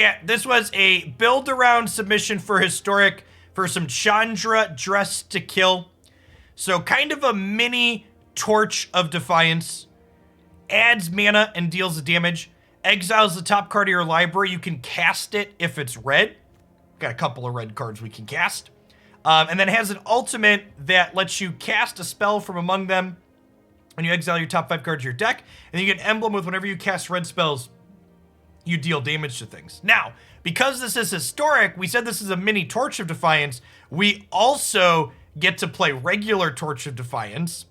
Yeah, this was a build-around submission for Historic for some Chandra Dressed to Kill. So kind of a mini Torch of Defiance. Adds mana and deals damage. Exiles the top card of your library. You can cast it if it's red. Got a couple of red cards we can cast. And then it has an ultimate that lets you cast a spell from among them when you exile your top 5 cards of your deck. And you get an emblem with whenever you cast red spells, you deal damage to things. Now, because this is Historic, we said this is a mini Torch of Defiance. We also get to play regular Torch of Defiance.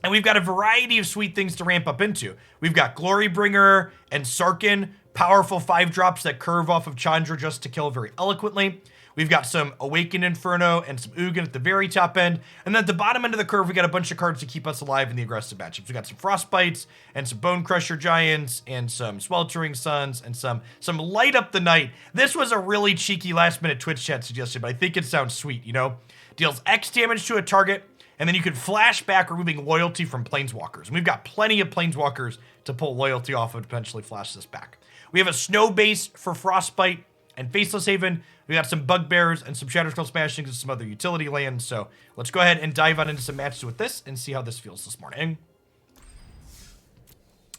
And we've got a variety of sweet things to ramp up into. We've got Glorybringer and Sarkhan, powerful 5-drops that curve off of Chandra just to kill very eloquently. We've got some Awakened Inferno and some Ugin at the very top end. And then at the bottom end of the curve, we got a bunch of cards to keep us alive in the aggressive matchups. We got some Frostbites and some Bonecrusher Giants and some Sweltering Suns and some Light Up the Night. This was a really cheeky last-minute Twitch chat suggestion, but I think it sounds sweet, you know? Deals X damage to a target, and then you can flash back, removing loyalty from Planeswalkers. And we've got plenty of Planeswalkers to pull loyalty off and potentially flash this back. We have a snow base for Frostbite and Faceless Haven. We got some Bugbears and some Shatterskull Smashing and some other utility lands. So let's go ahead and dive on into some matches with this and see how this feels this morning.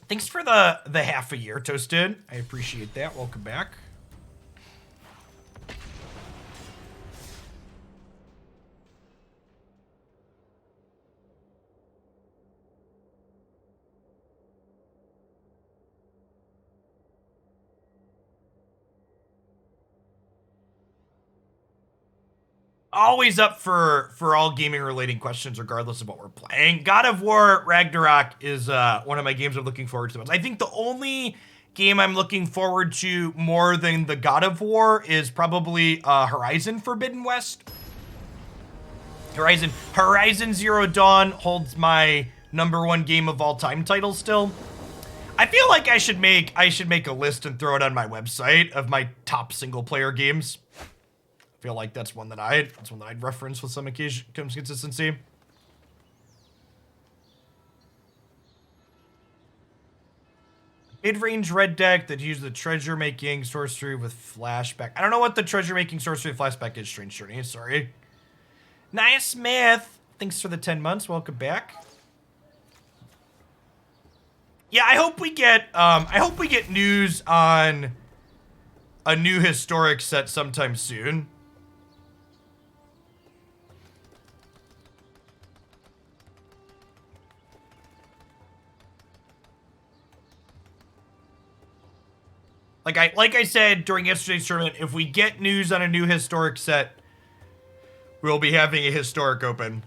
Thanks for the half a year, Toasted. I appreciate that. Welcome back. Always up for all gaming related questions regardless of what we're playing. God of War Ragnarok is one of my games I'm looking forward to. I think the only game I'm looking forward to more than the God of War is probably Horizon Forbidden West. Horizon Zero Dawn holds my #1 game of all time title still. I feel like I should make a list and throw it on my website of my top single player games. I feel like that's one that I'd reference with some consistency. Mid-range red deck that uses the treasure making sorcery with flashback. I don't know what the treasure making sorcery with flashback is, Strange Journey. Sorry. Nice Smith. Thanks for the 10 months. Welcome back. Yeah, I hope we get news on a new Historic set sometime soon. Like I said during yesterday's tournament, if we get news on a new Historic set, we'll be having a Historic Open.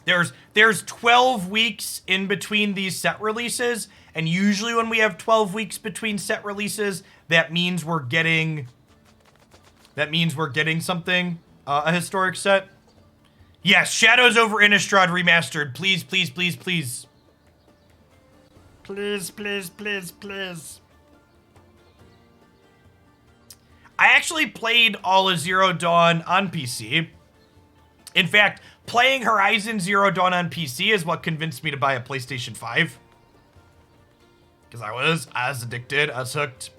There's 12 weeks in between these set releases, and usually when we have 12 weeks between set releases, that means we're getting something, a Historic set. Yes, Shadows over Innistrad remastered. Please, please, please, please. Please, please, please, please. I actually played all of Zero Dawn on PC. In fact, playing Horizon Zero Dawn on PC is what convinced me to buy a PlayStation 5. Because I was as addicted, as hooked.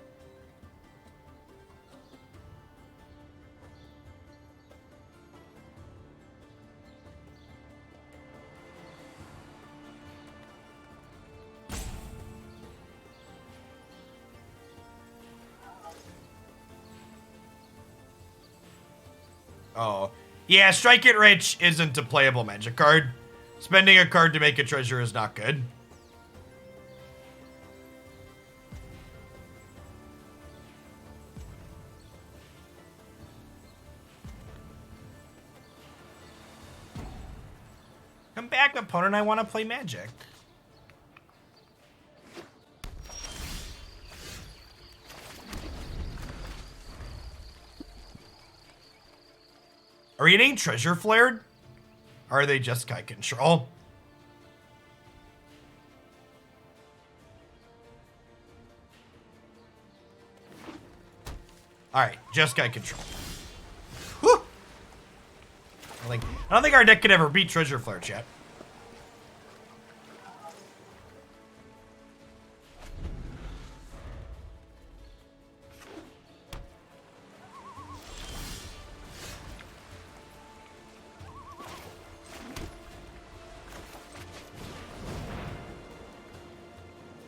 Oh. Yeah, Strike It Rich isn't a playable Magic card. Spending a card to make a treasure is not good. Come back, opponent. I want to play Magic. Are you getting treasure flared? Or are they just Kai control? Alright, just Kai control. Whew. I don't think our deck could ever beat treasure flare, chat.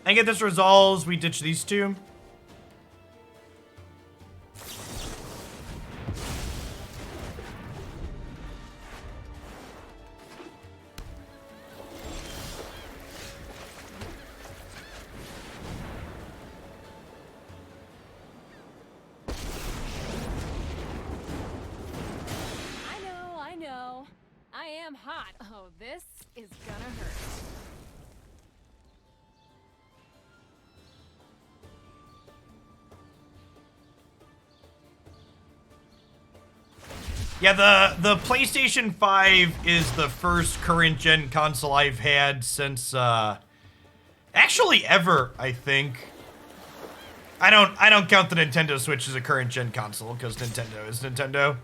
I get this resolves. We ditch these two. I am hot. Oh, this is gonna hurt. Yeah, the PlayStation 5 is the first current gen console I've had since actually ever, I think. I don't count the Nintendo Switch as a current gen console because Nintendo is Nintendo.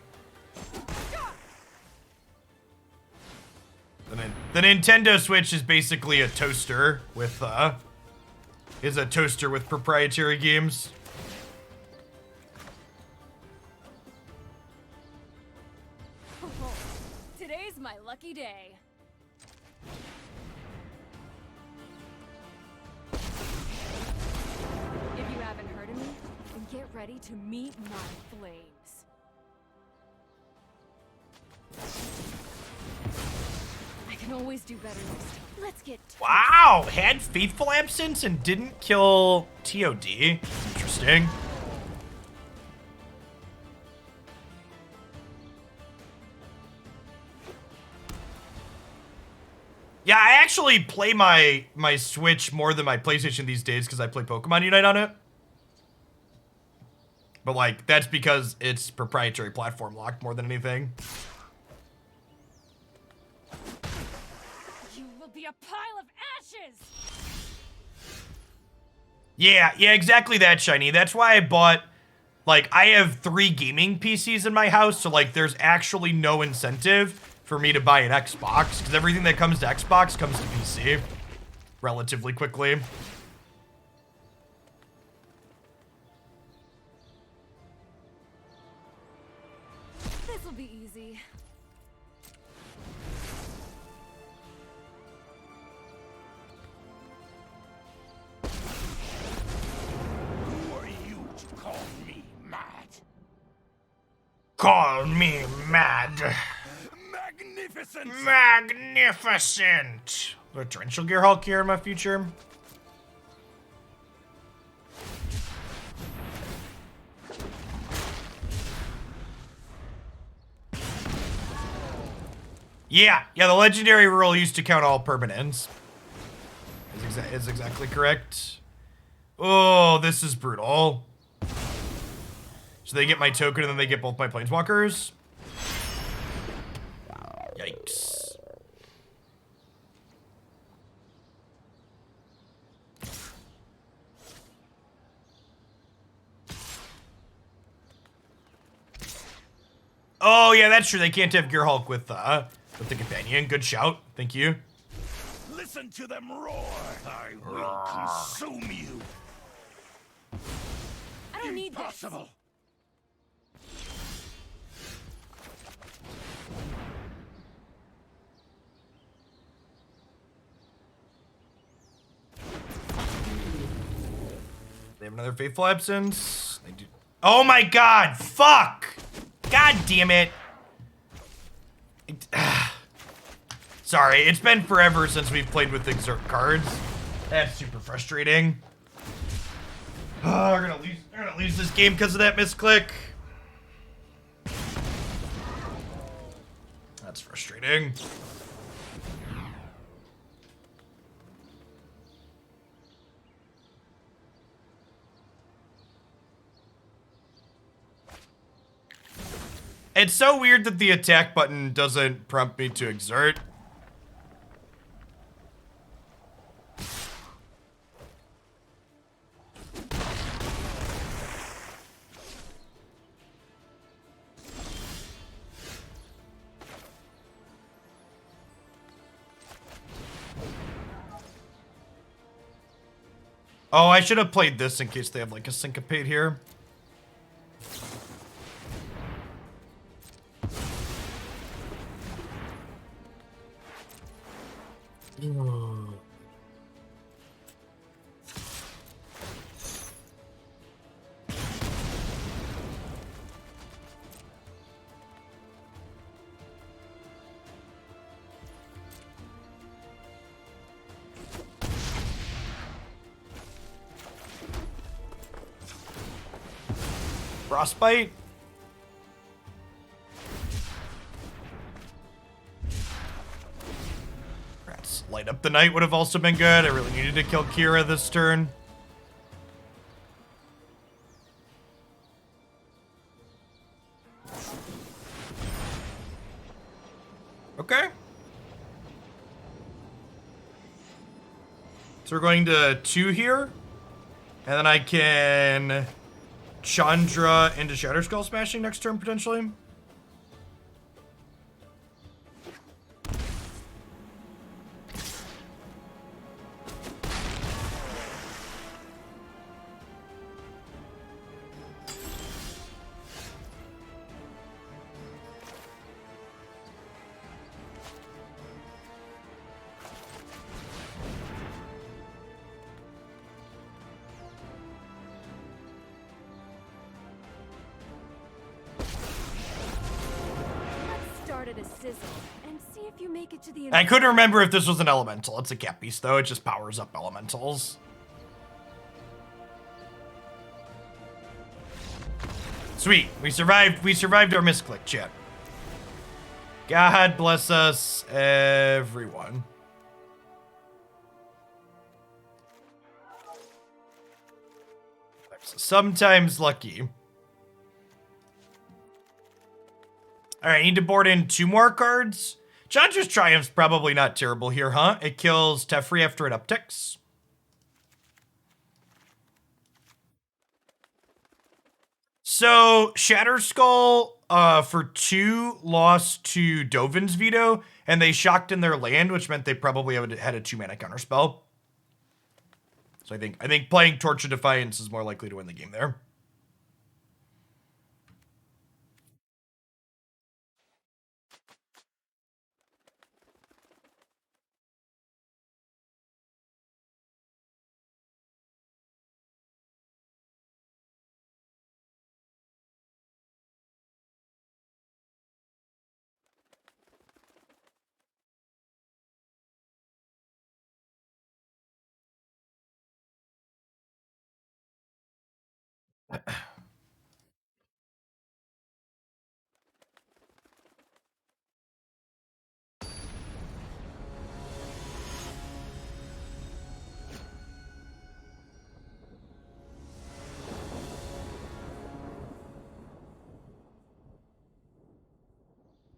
The Nintendo Switch is basically a toaster with proprietary games. Today's my lucky day. If you haven't heard of me, then get ready to meet my flames. I can always do better next time. Let's get to Wow, had Faithful Absence and didn't kill TOD. Interesting. Yeah, I actually play my Switch more than my PlayStation these days because I play Pokemon Unite on it. But like, that's because it's proprietary platform locked more than anything. You will be a pile of ashes! Yeah, exactly that, Shiny. That's why I bought, like, I have 3 gaming PCs in my house, so like, there's actually no incentive for me to buy an Xbox, because everything that comes to Xbox comes to PC relatively quickly. This will be easy. Who are you to call me mad? Call me mad. Magnificent! Magnificent! The Torrential Gear Hulk here in my future. Yeah, the legendary rule used to count all permanents. Is exactly correct. Oh, this is brutal. So they get my token and then they get both my planeswalkers. Yikes. Oh yeah, that's true. They can't have Gear Hulk with the companion. Good shout. Thank you. Listen to them roar! I will consume you! I don't need this. Impossible! They have another Faithful Absence. They do. Oh my god! Fuck! God damn it! Sorry, it's been forever since we've played with Exert cards. That's super frustrating. Oh, we're gonna lose this game because of that misclick. That's frustrating. It's so weird that the attack button doesn't prompt me to exert. Oh, I should have played this in case they have like a syncopate here. Frostbite. Perhaps Light Up the Night would have also been good. I really needed to kill Kira this turn. Okay. So we're going to 2 here. And then I can Chandra into Shatterskull Smashing next turn, potentially. At a sizzle and see if you make it to the I couldn't remember if this was an elemental. It's a cat beast though. It just powers up elementals. Sweet. We survived our misclick, chat. God bless us, everyone. Sometimes lucky. All right, I need to board in 2 more cards. Chandra's Triumph's probably not terrible here, huh? It kills Teferi after it upticks. So, Shatterskull, for 2, lost to Dovin's Veto, and they shocked in their land, which meant they probably had a 2-mana counterspell. So I think playing Torch of Defiance is more likely to win the game there.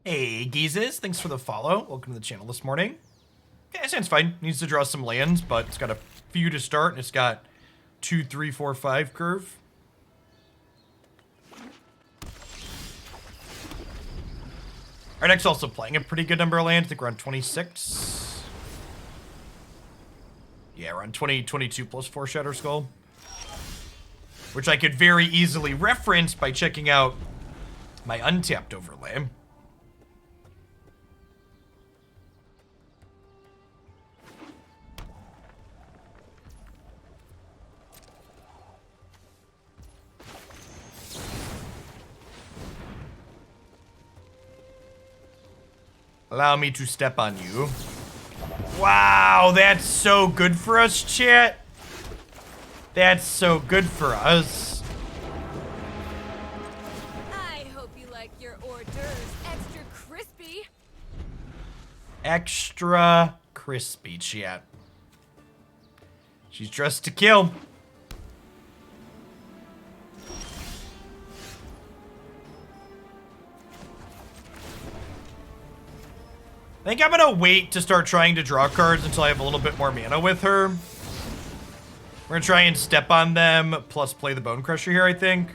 Hey, Geezes, thanks for the follow. Welcome to the channel this morning. Yeah, it sounds fine. Needs to draw some lands, but it's got a few to start, and it's got 2, 3, 4, 5 curve. Our deck's also playing a pretty good number of lands. I think we're on 26. Yeah, we're on 22 plus 4 Shatterskull. Which I could very easily reference by checking out my untapped overlay. Allow me to step on you. Wow, that's so good for us, chat. That's so good for us. I hope you like your hors d'oeuvres extra crispy. Extra crispy, chat. She's dressed to kill. I think I'm gonna wait to start trying to draw cards until I have a little bit more mana with her. We're gonna try and step on them, plus play the Bonecrusher here, I think.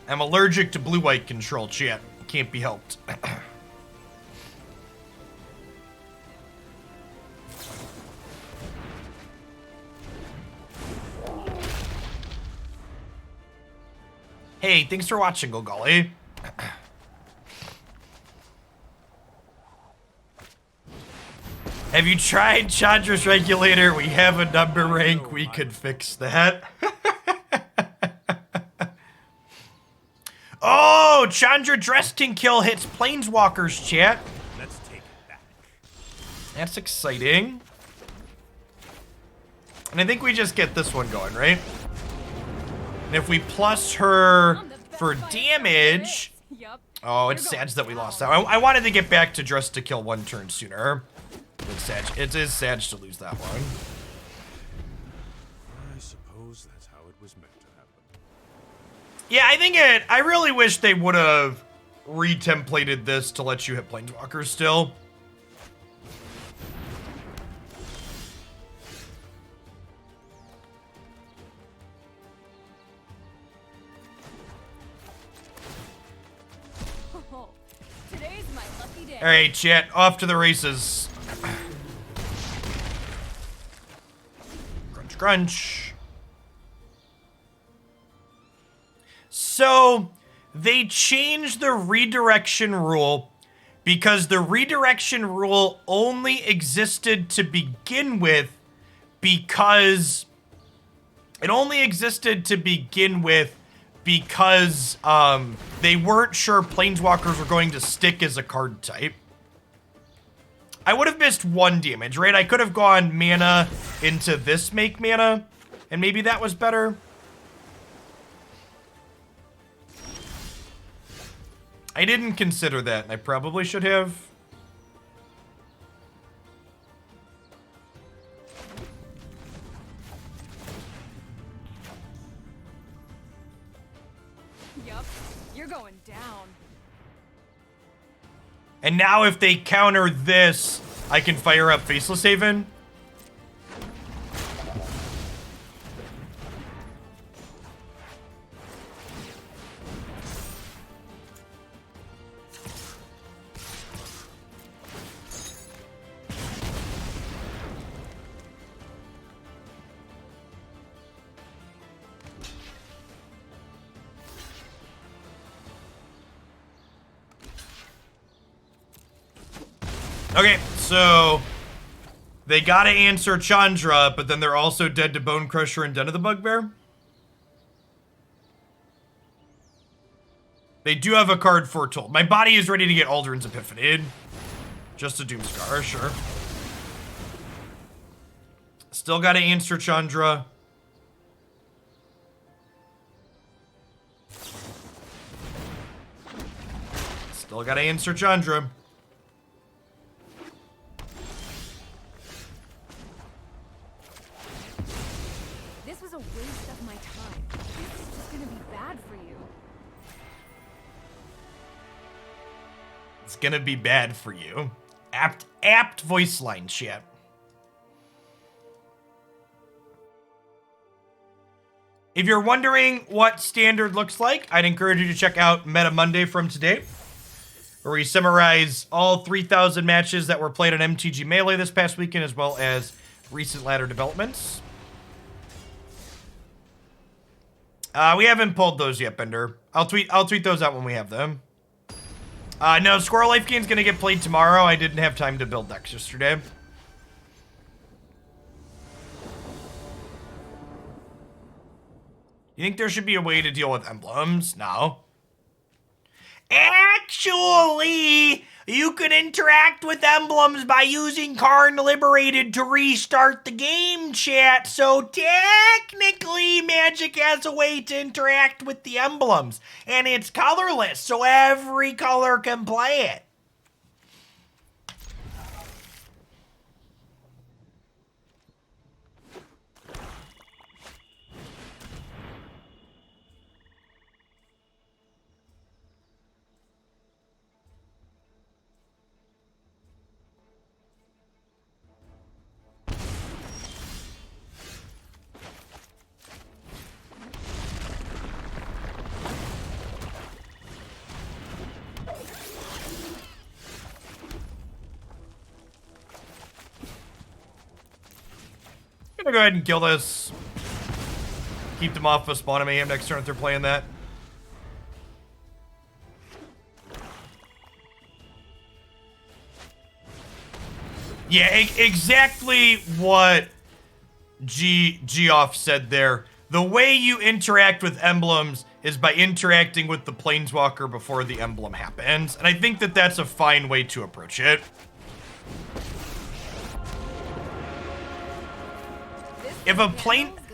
I'm allergic to blue-white control, chat. Can't be helped. Hey, thanks for watching, Golgolly. Have you tried Chandra's regulator? We have a number rank. We could fix that. Oh, Chandra Dressing Kill hits Planeswalkers, chat. Let's take it back. That's exciting. And I think we just get this one going, right? And if we plus her for damage... Yup. Oh, it's sad that we lost that. I wanted to get back to Dress to Kill one turn sooner. It's sad. It is sad to lose that one. I suppose that's how it was meant to happen. Yeah, I really wish they would have re-templated this to let you hit Planeswalkers still. Oh, today's my lucky day. All right, chat, off to the races. Crunch, crunch. So, they changed the redirection rule because the redirection rule only existed to begin with because they weren't sure Planeswalkers were going to stick as a card type. I would have missed one damage, right? I could have gone mana into this make mana, and maybe that was better. I didn't consider that, and I probably should have. Yup, you're going down. And now if they counter this, I can fire up Faceless Haven. Okay, so they gotta answer Chandra, but then they're also dead to Bonecrusher and Den of the Bugbear. They do have a card Foretold. My body is ready to get Aldrin's Epiphany. Just a Doomscar, sure. Still gotta answer Chandra. Still gotta answer Chandra. A waste of my time. This is just gonna be bad for you. It's gonna be bad for you. Apt voice line, chat. If you're wondering what Standard looks like, I'd encourage you to check out Meta Monday from today, where we summarize all 3,000 matches that were played on MTG Melee this past weekend, as well as recent ladder developments. We haven't pulled those yet, Bender. I'll tweet those out when we have them. No, Squirrel Life Game's gonna get played tomorrow. I didn't have time to build decks yesterday. You think there should be a way to deal with emblems? No. Actually, you can interact with emblems by using Karn Liberated to restart the game, chat. So technically, Magic has a way to interact with the emblems. And it's colorless, so every color can play it. I'm gonna go ahead and kill this. Keep them off of Spawn of Mayhem next turn if they're playing that. Yeah, exactly what Geoff said there. The way you interact with emblems is by interacting with the planeswalker before the emblem happens. And I think that that's a fine way to approach it. If a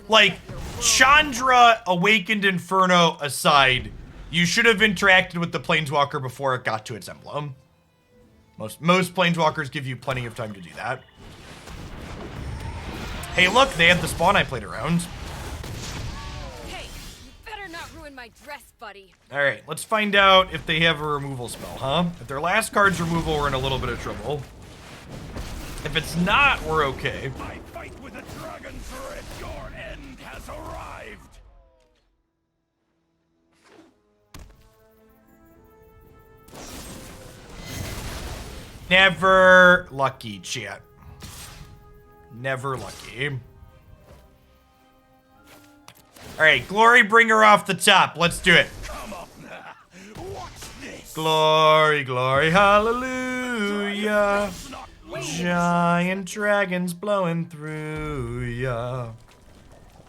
like Chandra Awakened Inferno aside, you should have interacted with the planeswalker before it got to its emblem. Most planeswalkers give you plenty of time to do that. Hey, look, they had the spawn I played around. Hey, you better not ruin my dress, buddy. All right, let's find out if they have a removal spell, huh? If their last card's removal, we're in a little bit of trouble. If it's not, we're okay. I fight with a dragon thread. Your end has arrived. Never lucky, chat. Never lucky. All right, Glorybringer off the top. Let's do it. Come up now. Watch this. Glory, glory, hallelujah. It's not Giant dragons blowing through ya.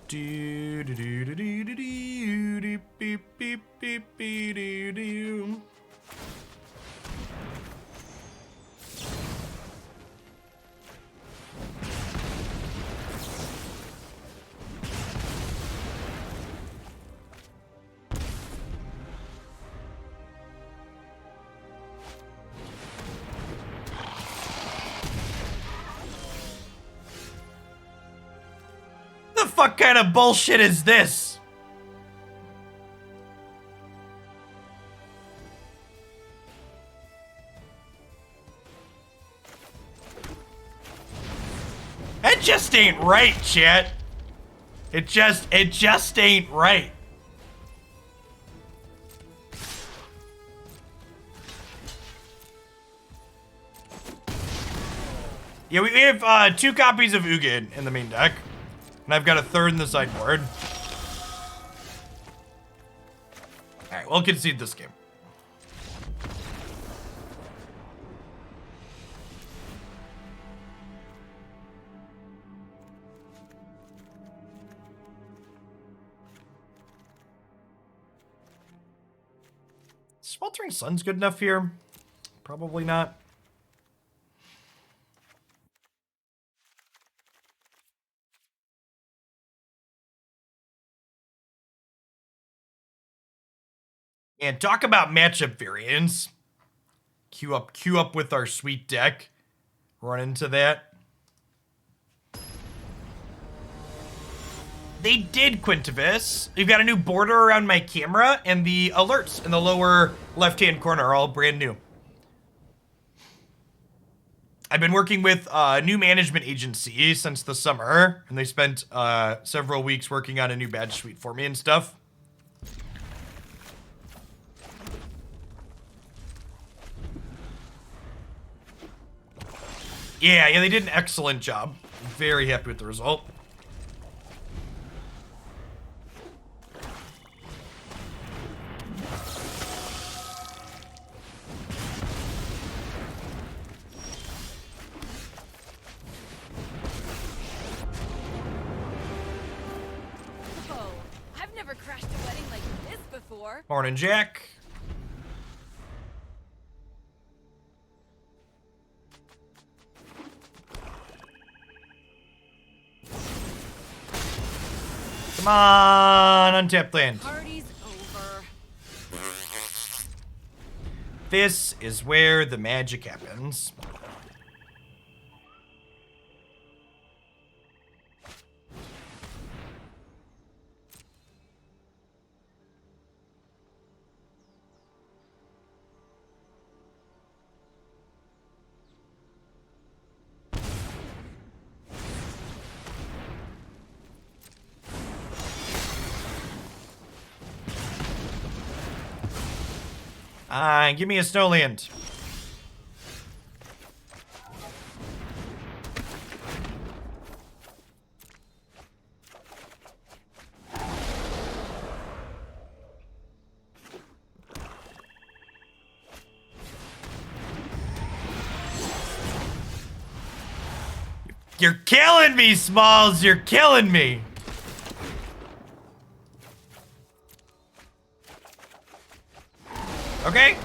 Do do do do do do do do beep beep beep beep do do. The fuck kind of bullshit is this? That just ain't right, chat. It just ain't right. Yeah, we have 2 copies of Ugin in the main deck. And I've got a 3rd in the sideboard. Alright, we'll concede this game. Sweltering Suns good enough here? Probably not. And talk about matchup variance. Queue up with our sweet deck. Run into that. They did, Quintivis. We've got a new border around my camera, and the alerts in the lower left-hand corner are all brand new. I've been working with a new management agency since the summer, and they spent several weeks working on a new badge suite for me and stuff. Yeah, they did an excellent job. Very happy with the result. Oh, I've never crashed a wedding like this before. Morning, Jack. Come on, untapped land. Party's over. This is where the magic happens. Give me a snowland. You're killing me, Smalls. You're killing me. Okay.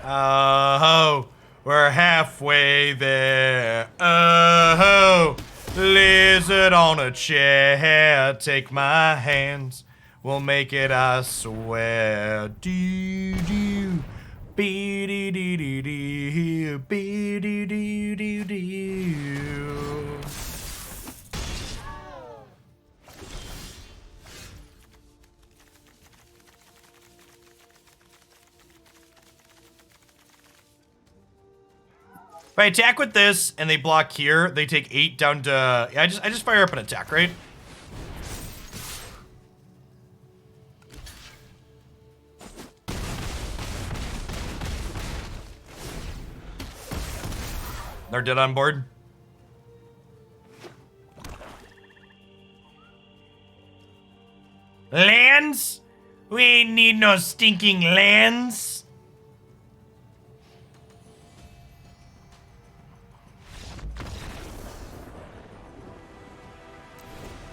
Oh, we're halfway there. Oh, lizard on a chair. Take my hands. We'll make it, I swear. Do-do. Be-do-do-do-do. Be-do-do-do-do. If I attack with this and they block here, they take 8 down to... Yeah, I just fire up an attack, right? They're dead on board. Lands? We ain't need no stinking lands.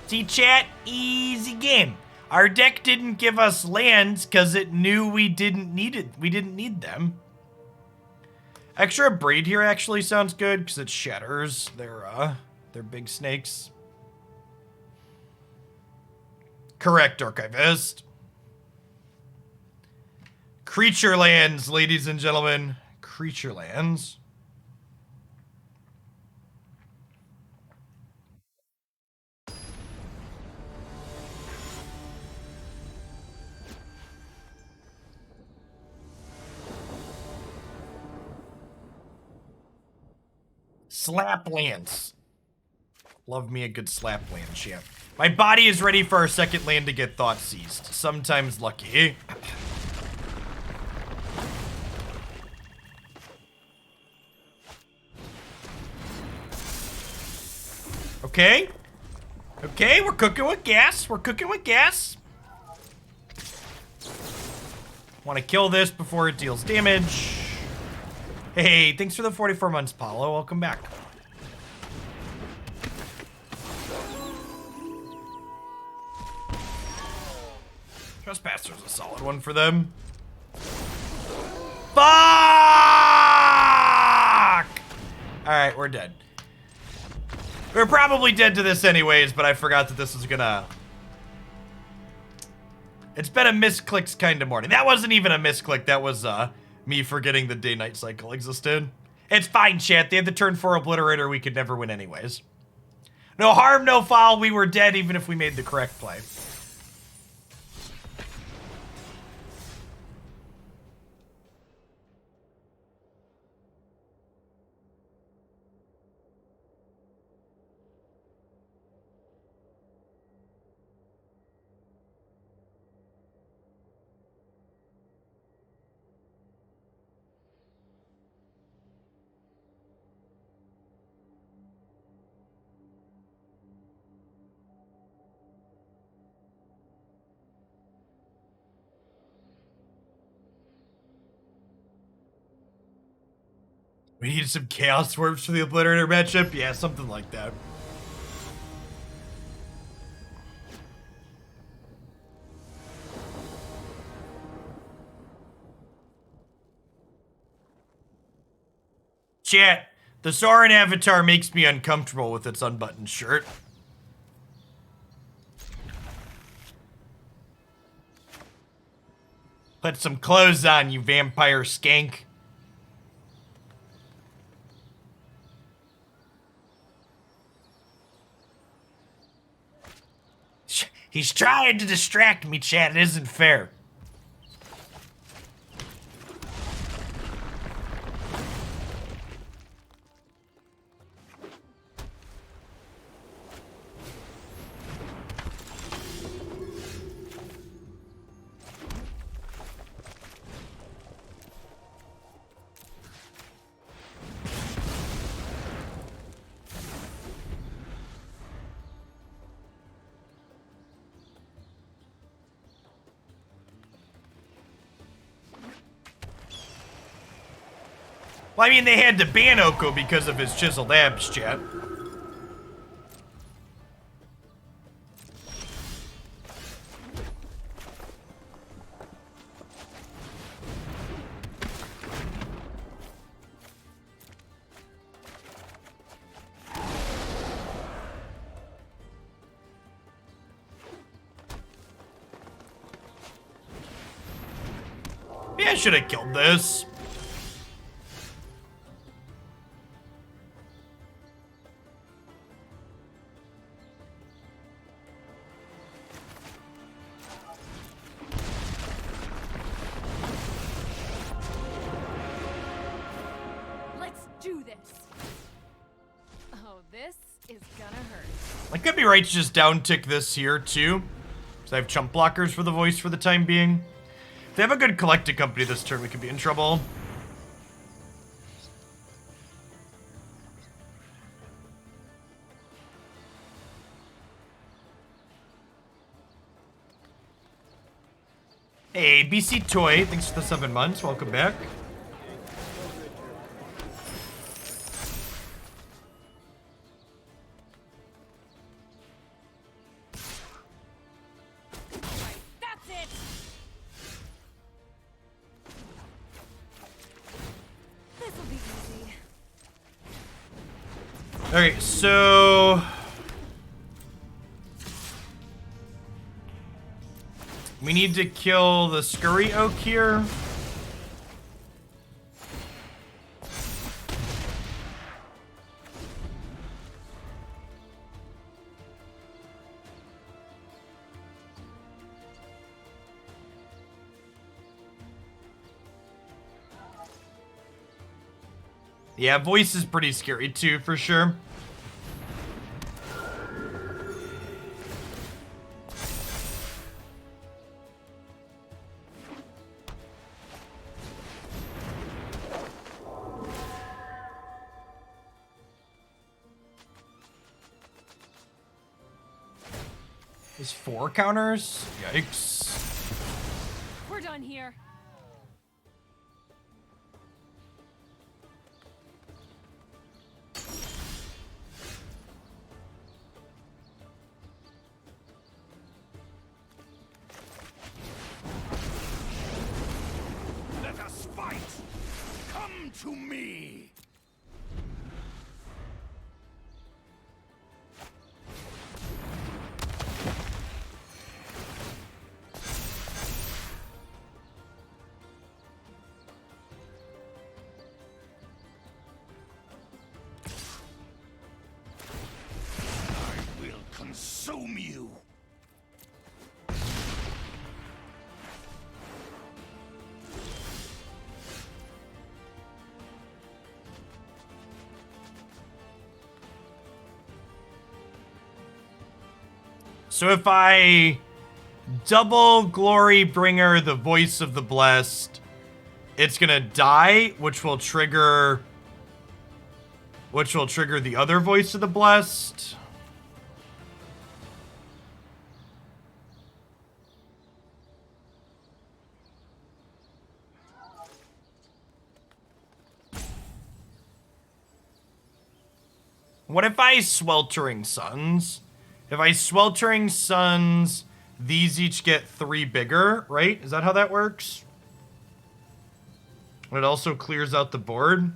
See, chat, easy game. Our deck didn't give us lands because it knew we didn't need it. We didn't need them. Extra Abrade here actually sounds good because it shatters their big snakes. Correct, Archivist. Creature lands, ladies and gentlemen. Creature lands. Slap lands. Love me a good slap land, champ. My body is ready for our second land to get thought seized. Sometimes lucky. Okay. Okay, we're cooking with gas. We're cooking with gas. Want to kill this before it deals damage. Hey, thanks for the 44 months, Paulo. Welcome back. Trespasser's a solid one for them. Fuck! Alright, we're dead. We're probably dead to this anyways, but I forgot that this was gonna... It's been a misclicked kind of morning. That wasn't even a misclick. That was, me forgetting the day-night cycle existed. It's fine, chat. They had the turn 4 Obliterator. We could never win anyways. No harm, no foul. We were dead even if we made the correct play. We need some Chaos Swerves for the Obliterator matchup? Yeah, something like that. Chat, the Sorin avatar makes me uncomfortable with its unbuttoned shirt. Put some clothes on, you vampire skank. He's trying to distract me, chat. It isn't fair. Well, I mean, they had to ban Oko because of his chiseled abs, chat. Maybe I should have killed this. Let's do this. Oh, this is gonna hurt. I could be right to just downtick this here too, because I have chump blockers for the voice for the time being. If they have a good collected company this turn, we could be in trouble. Hey, BC Toy, thanks for the 7 months. Welcome back. That's it. This'll be easy. Okay, so we need to kill the Scurry Oak here. Yeah, voice is pretty scary too, for sure. There's 4 counters? Yikes. We're done here. Let us fight. Come to me. I will consume you. So if I double Glorybringer, the voice of the blessed, it's gonna die, which will trigger the other voice of the blessed. What if I Sweltering Suns? If I Sweltering Suns, these each get 3 bigger, right? Is that how that works? And it also clears out the board.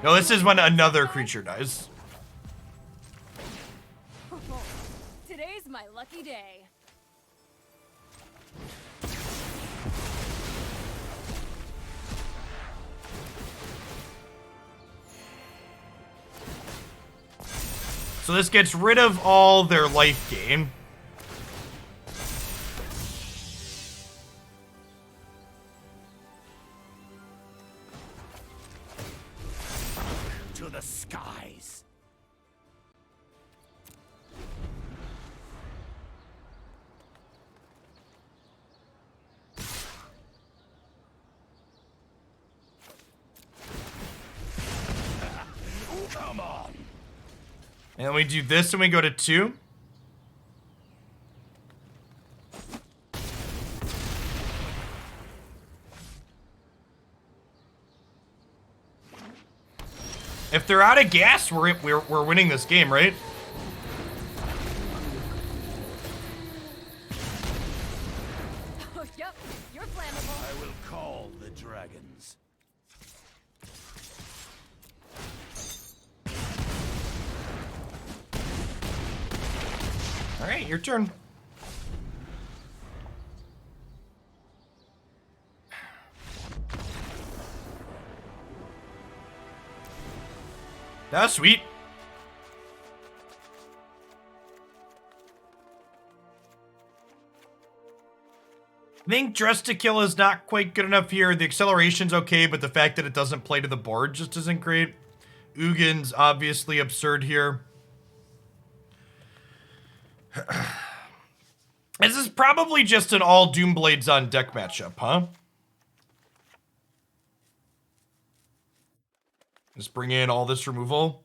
No, this is when another creature dies. Today's my lucky day. So this gets rid of all their life gain. To the skies. Come on. And we do this and we go to 2. If they're out of gas, we're winning this game, right? Oh, yep, you're flammable. I will call the dragons. All right, your turn. That's sweet. I think Dress to Kill is not quite good enough here. The acceleration's okay, but the fact that it doesn't play to the board just isn't great. Ugin's obviously absurd here. This is probably just an all Doomblades on deck matchup, huh? Just bring in all this removal.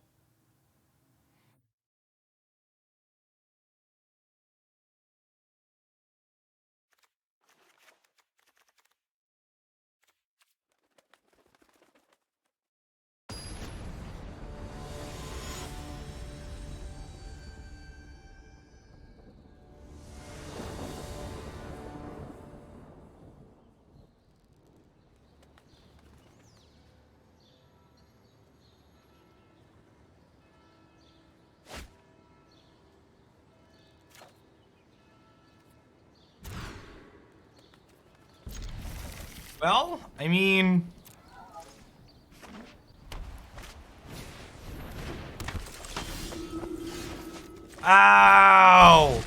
Well, I mean... Ow!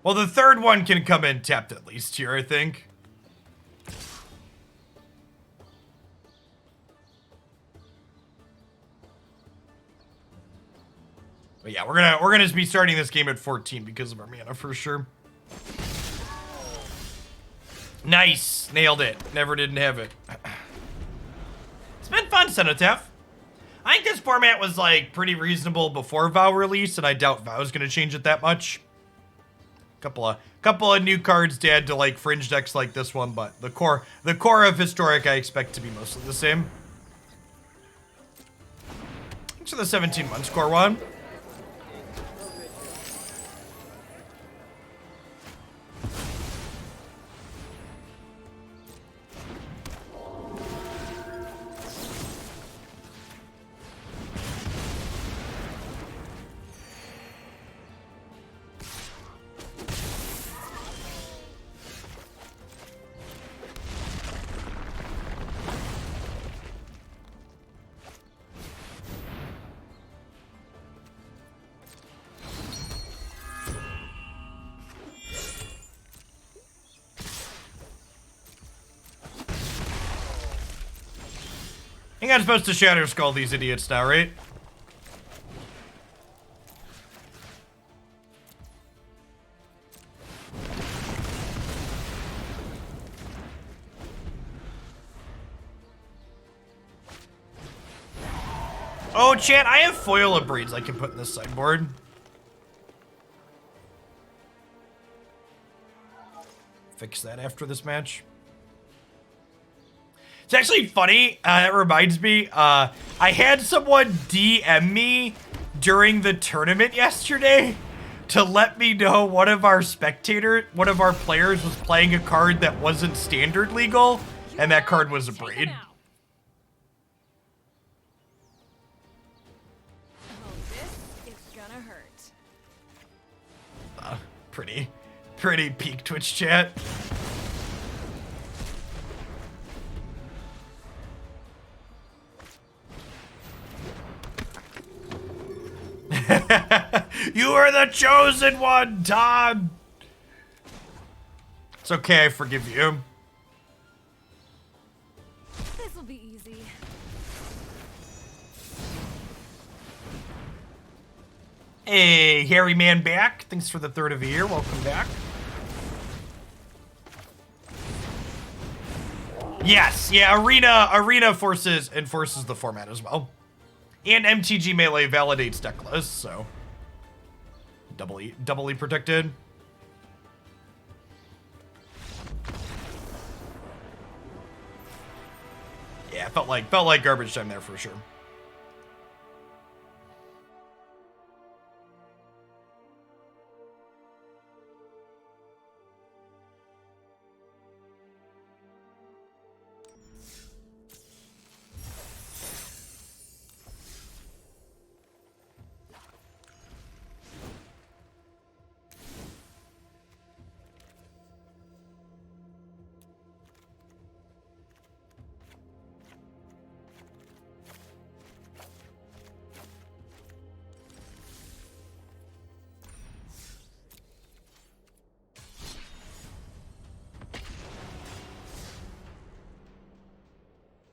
Well, the third one can come in tapped at least here, I think. But yeah, we're gonna be starting this game at 14 because of our mana for sure. Nice, nailed it. Never didn't have it. It's been fun, Cenotaph. I think this format was like pretty reasonable before VOW release, and I doubt VOW's gonna change it that much. Couple of new cards to add to like fringe decks like this one, but the core of Historic I expect to be mostly the same. Thanks for the 17 months, core one. I think I'm supposed to Shatterskull these idiots now, right? Oh, chat, I have foil Abrades I can put in this sideboard. Fix that after this match. It's actually funny, it reminds me, I had someone DM me during the tournament yesterday to let me know one of our players was playing a card that wasn't standard legal, and that card was Abrade. Oh, this is gonna hurt. Pretty peak Twitch chat. You are the chosen one, Todd. It's okay, I forgive you. This'll be easy. Hey, Hairy Man back. Thanks for the third of the year. Welcome back. Yes, yeah, Arena enforces the format as well. And MTG Melee validates deck lists, so doubly protected. felt like garbage time there for sure.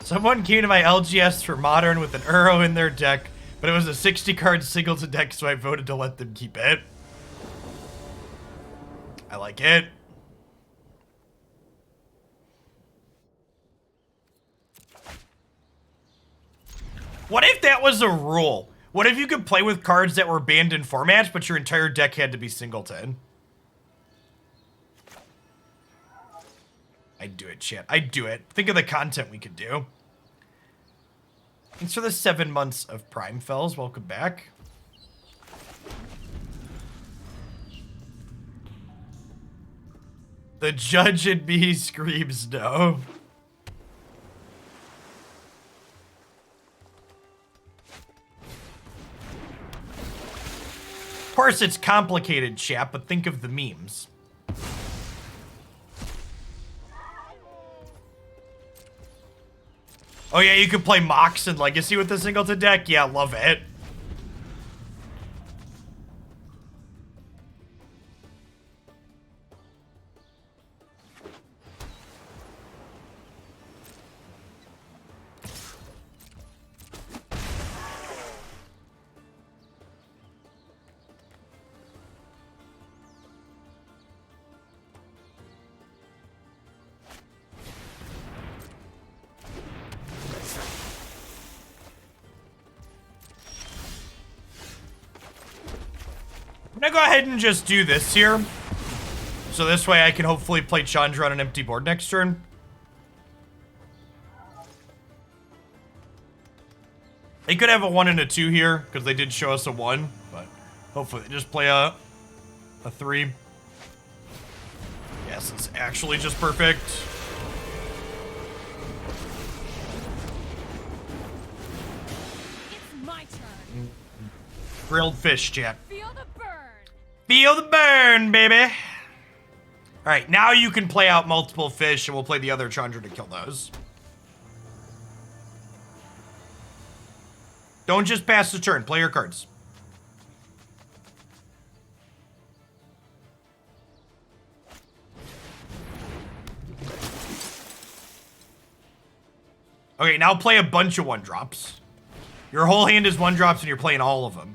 Someone came to my LGS for Modern with an Uro in their deck, but it was a 60-card Singleton deck, so I voted to let them keep it. I like it. What if that was a rule? What if you could play with cards that were banned in formats, but your entire deck had to be Singleton? I'd do it, chat. I'd do it. Think of the content we could do. Thanks for the 7 months of Prime Fells. Welcome back. The judge in me screams no. Of course, it's complicated, chat, but think of the memes. Oh yeah, you could play Mox and Legacy with the Singleton deck? Yeah, love it. I'm gonna go ahead and just do this here. So this way I can hopefully play Chandra on an empty board next turn. They could have a 1 and a 2 here, because they did show us a 1, but hopefully they just play a 3. Yes, it's actually just perfect. It's my turn. Grilled fish, chat. Feel the burn. Feel the burn, baby. All right, now you can play out multiple fish, and we'll play the other Chandra to kill those. Don't just pass the turn. Play your cards. Okay, now play a bunch of 1-drops. Your whole hand is 1-drops, and you're playing all of them.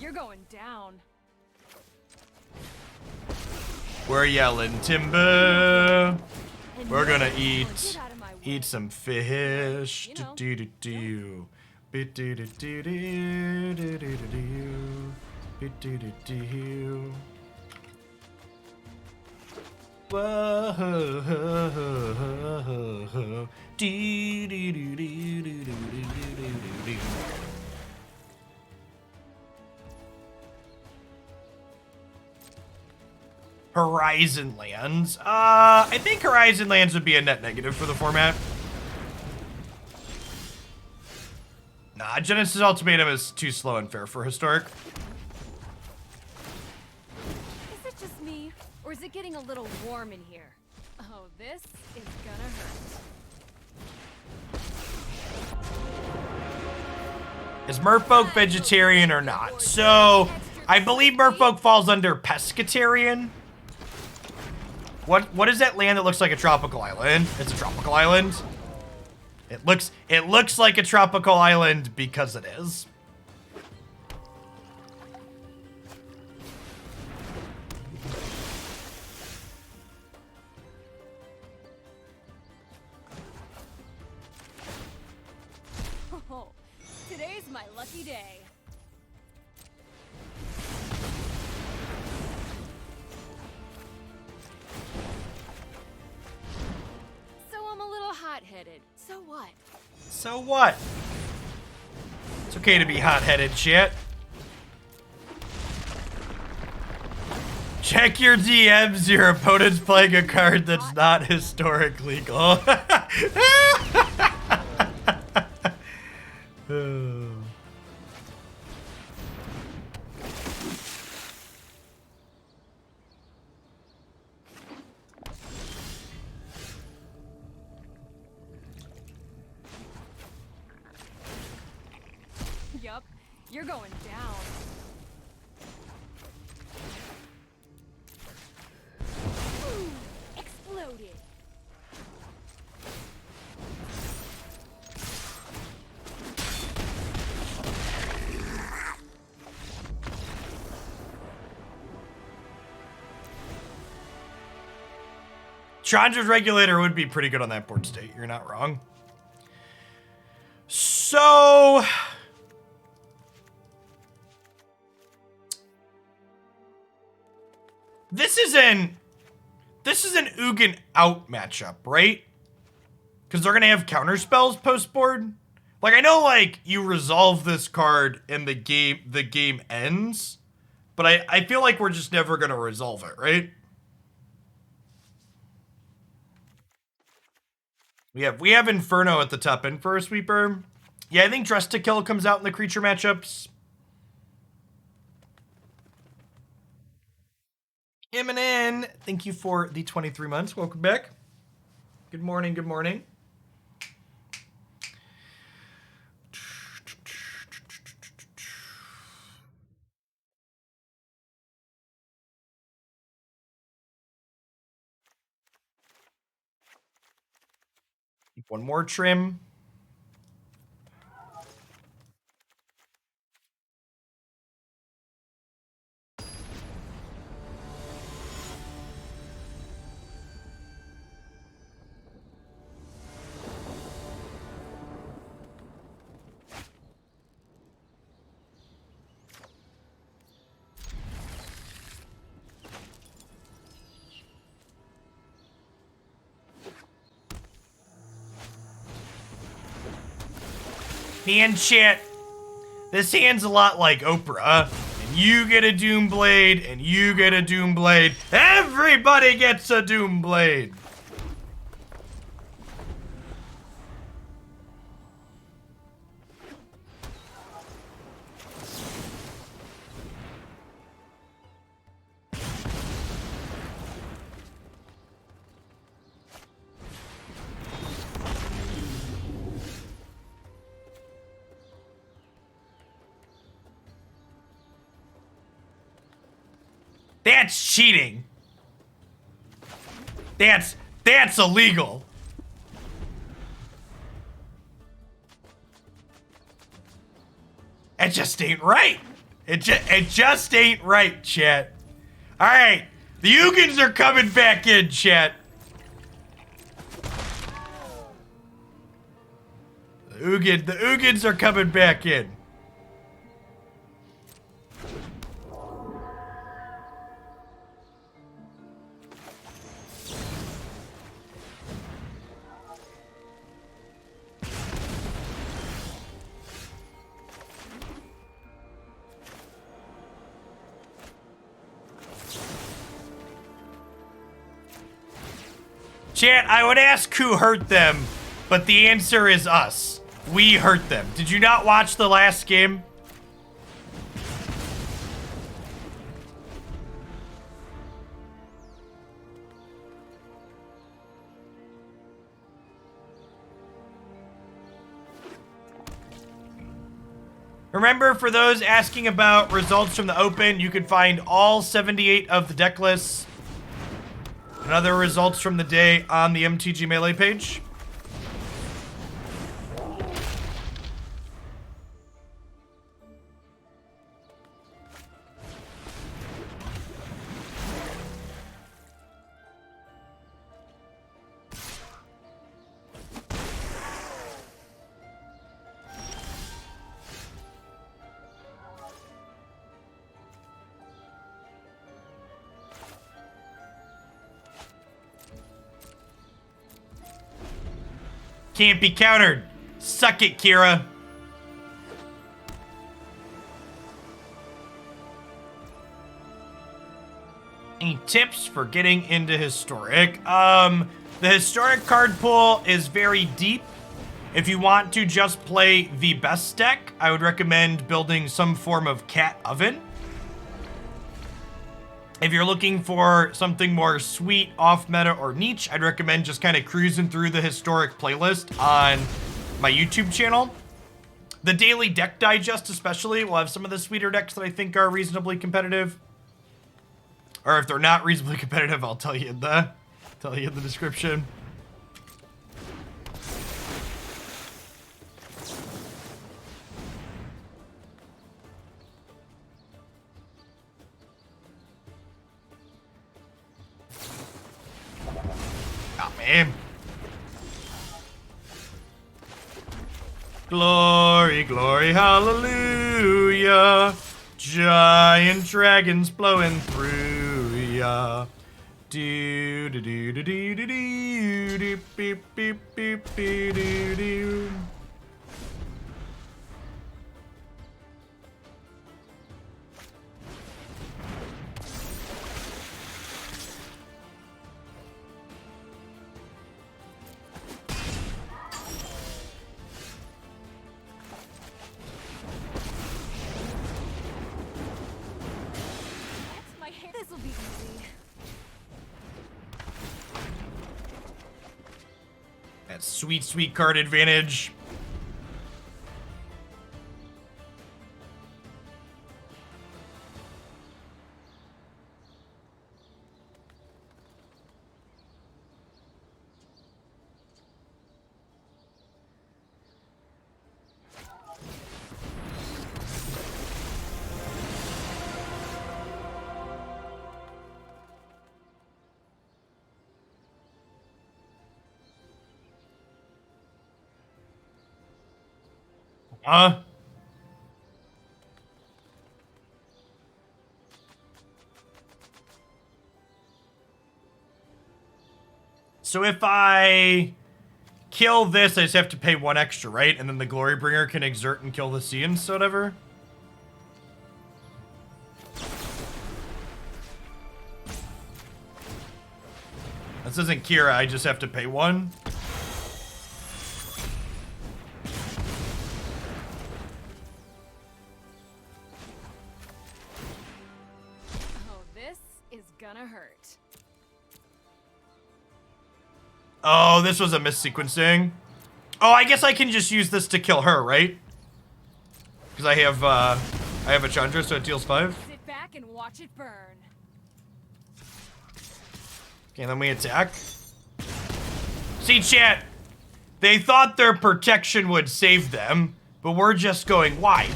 You're going down. We're yelling timber. We're gonna eat some fish. Do do do do do do do do do do do do. Whoa. Do do do do do do do do. Horizon Lands. I think Horizon Lands would be a net negative for the format. Nah, Genesis Ultimatum is too slow and fair for Historic. Is it just me, or is it getting a little warm in here? Oh, this is gonna hurt. Is Merfolk vegetarian or not? So, I believe Merfolk falls under pescatarian. What is that land that looks like a tropical island? It's a tropical island. It looks like a tropical island because it is. day. So I'm a little hot-headed. So what? So what? It's okay to be hot-headed, shit. Check your DMs. Your opponent's playing a card that's not historic legal. Yup, you're going down. Ooh, exploded. Chandra's Regulator would be pretty good on that board state. You're not wrong. So... This is an Ugin out matchup, right? Because they're going to have counter spells post-board. Like, I know, like, you resolve this card and the game ends. But I feel like we're just never going to resolve it, right? We have Inferno at the top end for a sweeper. Yeah, I think Dress to Kill comes out in the creature matchups. Eminem, thank you for the 23 months. Welcome back. Good morning, good morning. One more trim. Hand chat. This hand's a lot like Oprah. And you get a Doomblade, and you get a Doomblade. Everybody gets a Doomblade. That's cheating. That's illegal. It just ain't right. It just ain't right, chat. All right, the Ugins are coming back in, chat. The Ugins are coming back in. Chat, I would ask who hurt them, but the answer is us. We hurt them. Did you not watch the last game? Remember, for those asking about results from the Open, you can find all 78 of the deck lists and other results from the day on the MTG Melee page. Can't be countered. Suck it, Kira. Any tips for getting into Historic? The Historic card pool is very deep. If you want to just play the best deck, I would recommend building some form of cat oven. If you're looking for something more sweet, off-meta, or niche, I'd recommend just kind of cruising through the Historic playlist on my YouTube channel. The Daily Deck Digest especially will have some of the sweeter decks that I think are reasonably competitive. Or if they're not reasonably competitive, I'll tell you in the description. Oh, man. Glory, glory, hallelujah. Giant dragons blowing through ya. Do do do do do do do do beep beep beep beep do do. This'll be easy. That sweet, sweet card advantage. So if I kill this, I just have to pay 1 extra, right? And then the Glorybringer can exert and kill the Seans, or whatever. This isn't Kira, I just have to pay 1. Oh, this is gonna hurt. Oh, this was a missequencing. Oh, I guess I can just use this to kill her, right? Because I have a Chandra, so it deals 5. Sit back and watch it burn. Okay, then we attack. See, chat. They thought their protection would save them, but we're just going wide.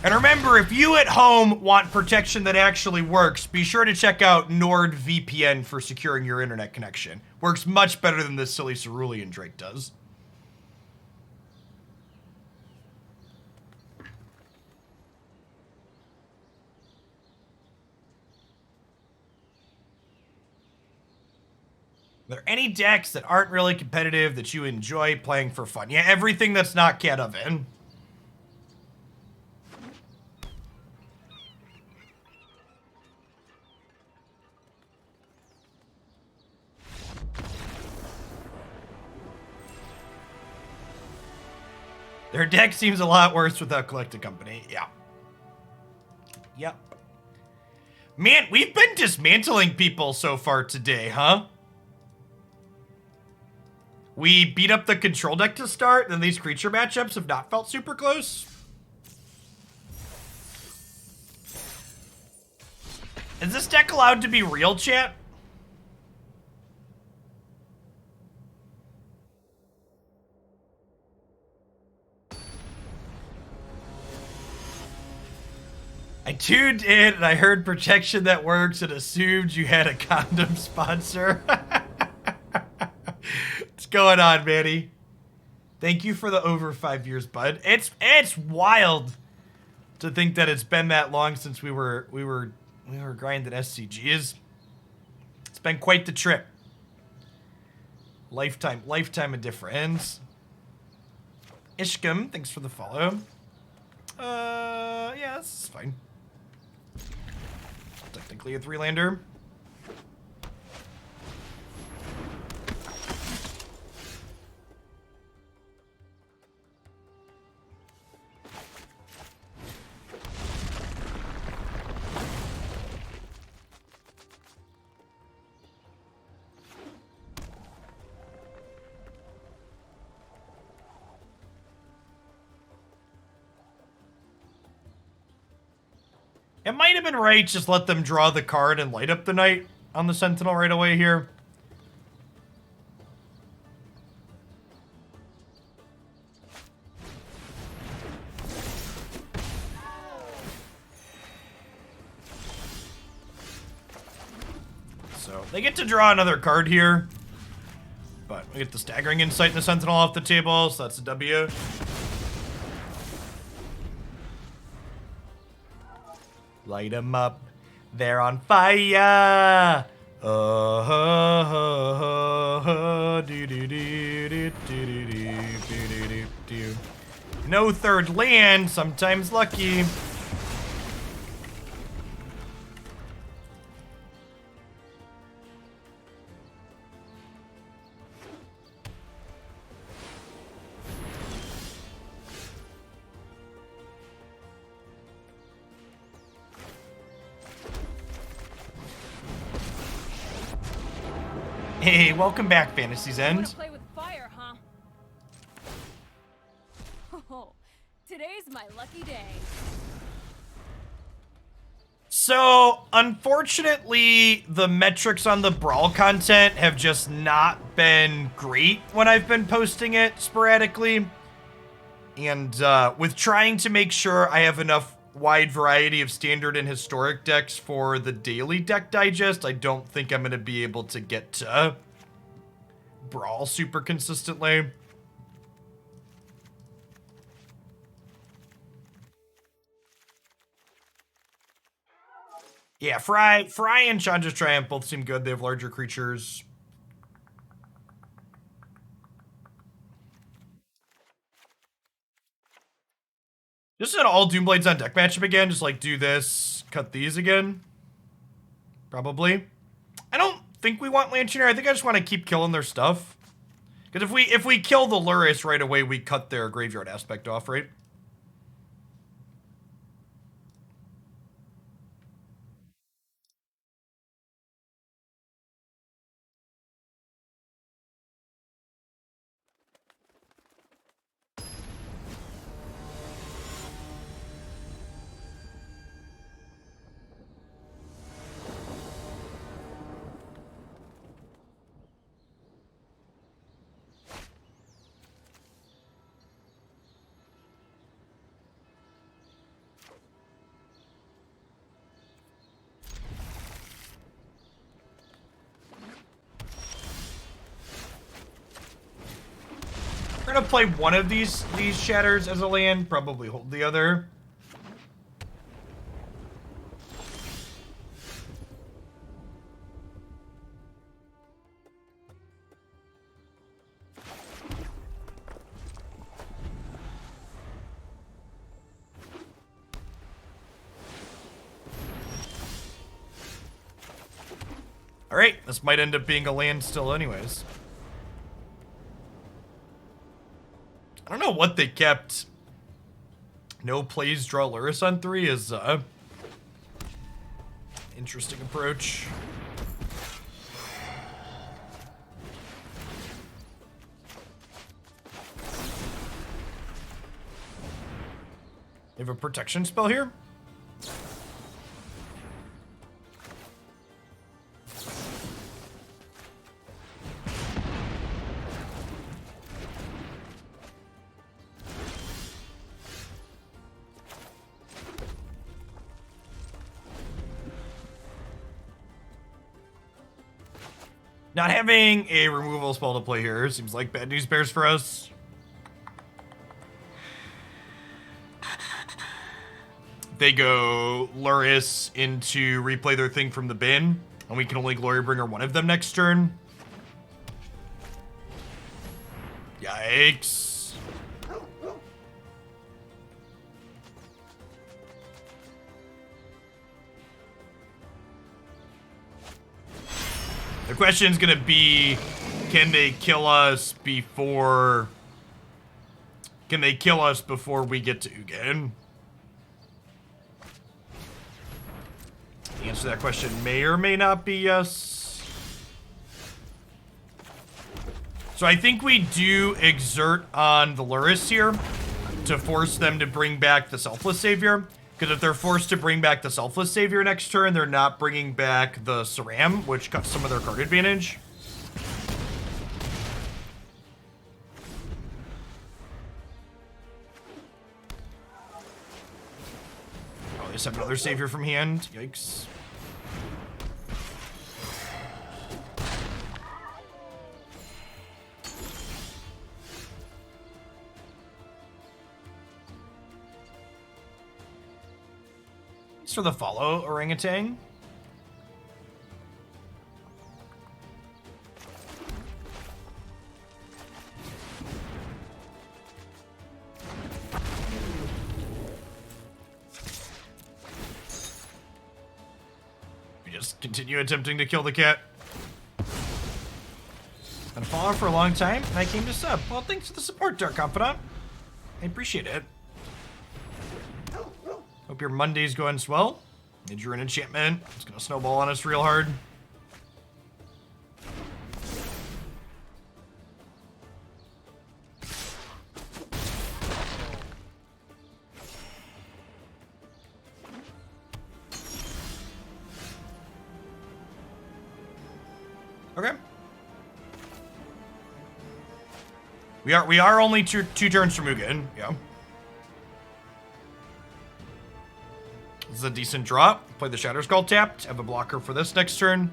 And remember, if you at home want protection that actually works, be sure to check out NordVPN for securing your internet connection. Works much better than this silly Cerulean Drake does. Are there any decks that aren't really competitive that you enjoy playing for fun? Yeah, everything that's not Cat Oven. Their deck seems a lot worse without Collected Company. Yeah. Yep. Man, we've been dismantling people so far today, huh? We beat up the control deck to start, and these creature matchups have not felt super close. Is this deck allowed to be real, chat? I tuned in and I heard protection that works and assumed you had a condom sponsor. What's going on, Manny? Thank you for the over 5 years, bud. It's wild to think that it's been that long since we were grinding SCGs. It's been quite the trip. Lifetime of difference. Ishkum, thanks for the follow. Yeah, this is fine. Technically a 3-lander. It might have been right, just let them draw the card and light up the knight on the Sentinel right away here. So they get to draw another card here. But we get the Staggering Insight and the Sentinel off the table, so that's a W. Light them up. They're on fire. No third land, sometimes lucky. Hey, welcome back, Fantasy's End. Want to play with fire, huh? Oh, today's my lucky day. So, unfortunately, the metrics on the Brawl content have just not been great when I've been posting it sporadically. And with trying to make sure I have enough wide variety of standard and historic decks for the daily deck digest, I don't think I'm going to be able to get to Brawl super consistently. Yeah, Fry and Chandra's Triumph both seem good. They have larger creatures. Just an all Doomblades on deck matchup again. Just like do this, cut these again. Probably. I don't think we want Lanchiner. I think I just want to keep killing their stuff. Because if we kill the Luris right away, we cut their graveyard aspect off, right? We're gonna play one of these shatters as a land, probably hold the other. All right, this might end up being a land still anyways. I don't know what they kept. No plays, draw Luris on 3 is interesting approach. They have a protection spell here. Not having a removal spell to play here seems like bad news bears for us. They go Luris into replay their thing from the bin, and we can only Glorybringer one of them next turn. Yikes. The question's gonna be, can they kill us before... Can they kill us before we get to Ugin? The answer to that question may or may not be yes. So I think we do exert on the Luris here to force them to bring back the Selfless Savior. Because if they're forced to bring back the Selfless Savior next turn, they're not bringing back the Saram, which cuts some of their card advantage. Oh, they just have another Savior from hand. Yikes. For the follow, orangutan. We just continue attempting to kill the cat. Been a follower for a long time, and I came to sub. Well, thanks for the support, Dark Confidant. I appreciate it. Hope your Monday's going swell. Did you an enchantment? It's gonna snowball on us real hard. Okay. We are only two turns from Ugin, yeah. This is a decent drop. Play the Shatterskull tapped. Have a blocker for this next turn.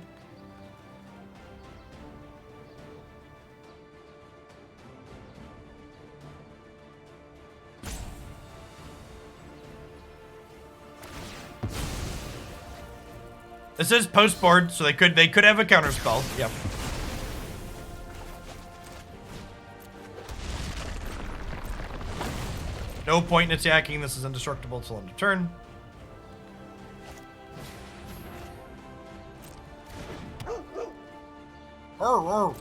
This is post board, so they could have a counter spell. Yep. No point in attacking. This is indestructible until end of turn. Oh.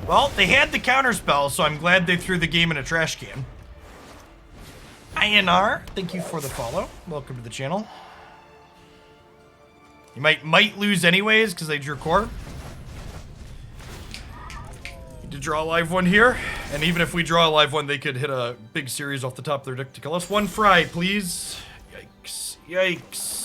Well, they had the counterspell, so I'm glad they threw the game in a trash can. INR, thank you for the follow. Welcome to the channel. You might lose anyways, because they drew core. Need to draw a live one here. And even if we draw a live one, they could hit a big series off the top of their deck to kill us. One fry, please. Yikes. Yikes.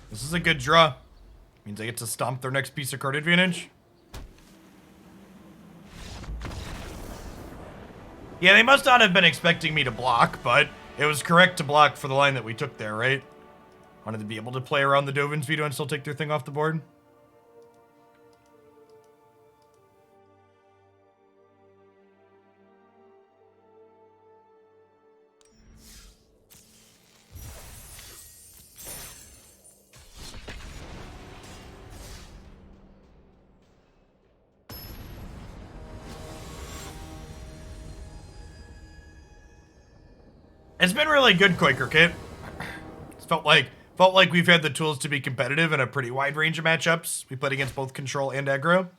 This is a good draw. Means I get to stomp their next piece of card advantage. Yeah, they must not have been expecting me to block, but it was correct to block for the line that we took there, right? Wanted to be able to play around the Dovin's veto and still take their thing off the board. It's been really good, Quaker Kit. It's felt like we've had the tools to be competitive in a pretty wide range of matchups. We played against both control and aggro.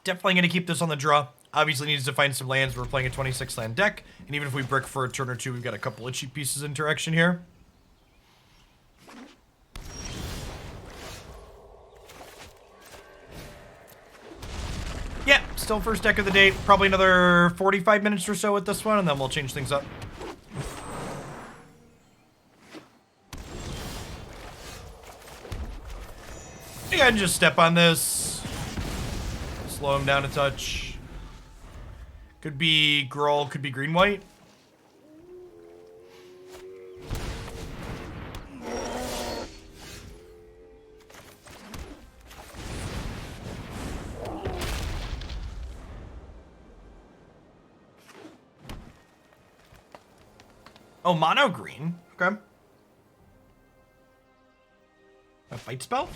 Definitely going to keep this on the draw. Obviously needs to find some lands. We're playing a 26 land deck, and even if we brick for a turn or two, we've got a couple of cheap pieces in interaction here. Yeah, still first deck of the day. Probably another 45 minutes or so with this one, and then we'll change things up. Go ahead and just step on this. Slow him down a touch. Could be Gruul, could be green-white. Oh, mono green. Okay. A fight spell?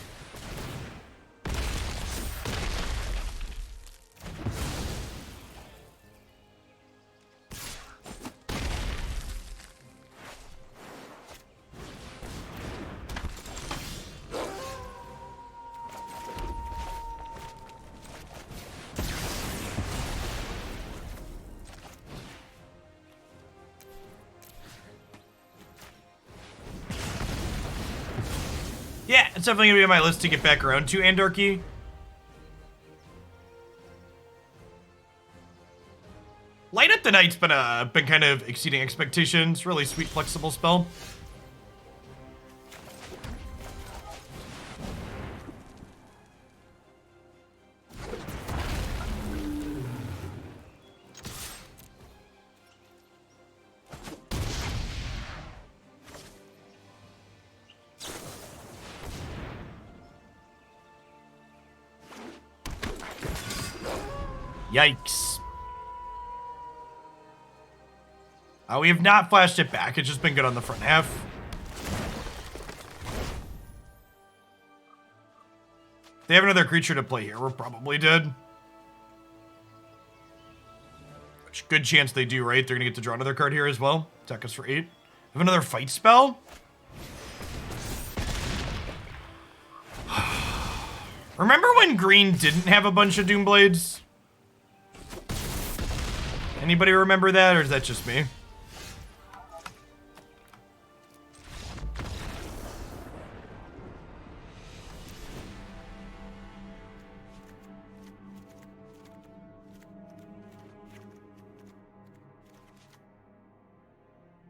Yeah, it's definitely gonna be on my list to get back around to Andarchy. Light Up the Night's been kind of exceeding expectations. Really sweet, flexible spell. Yikes. We have not flashed it back. It's just been good on the front half. They have another creature to play here. We're probably dead. Which, good chance they do, right? They're going to get to draw another card here as well. Attack us for 8. Have another fight spell? Remember when green didn't have a bunch of Doomblades? Anybody remember that, or is that just me?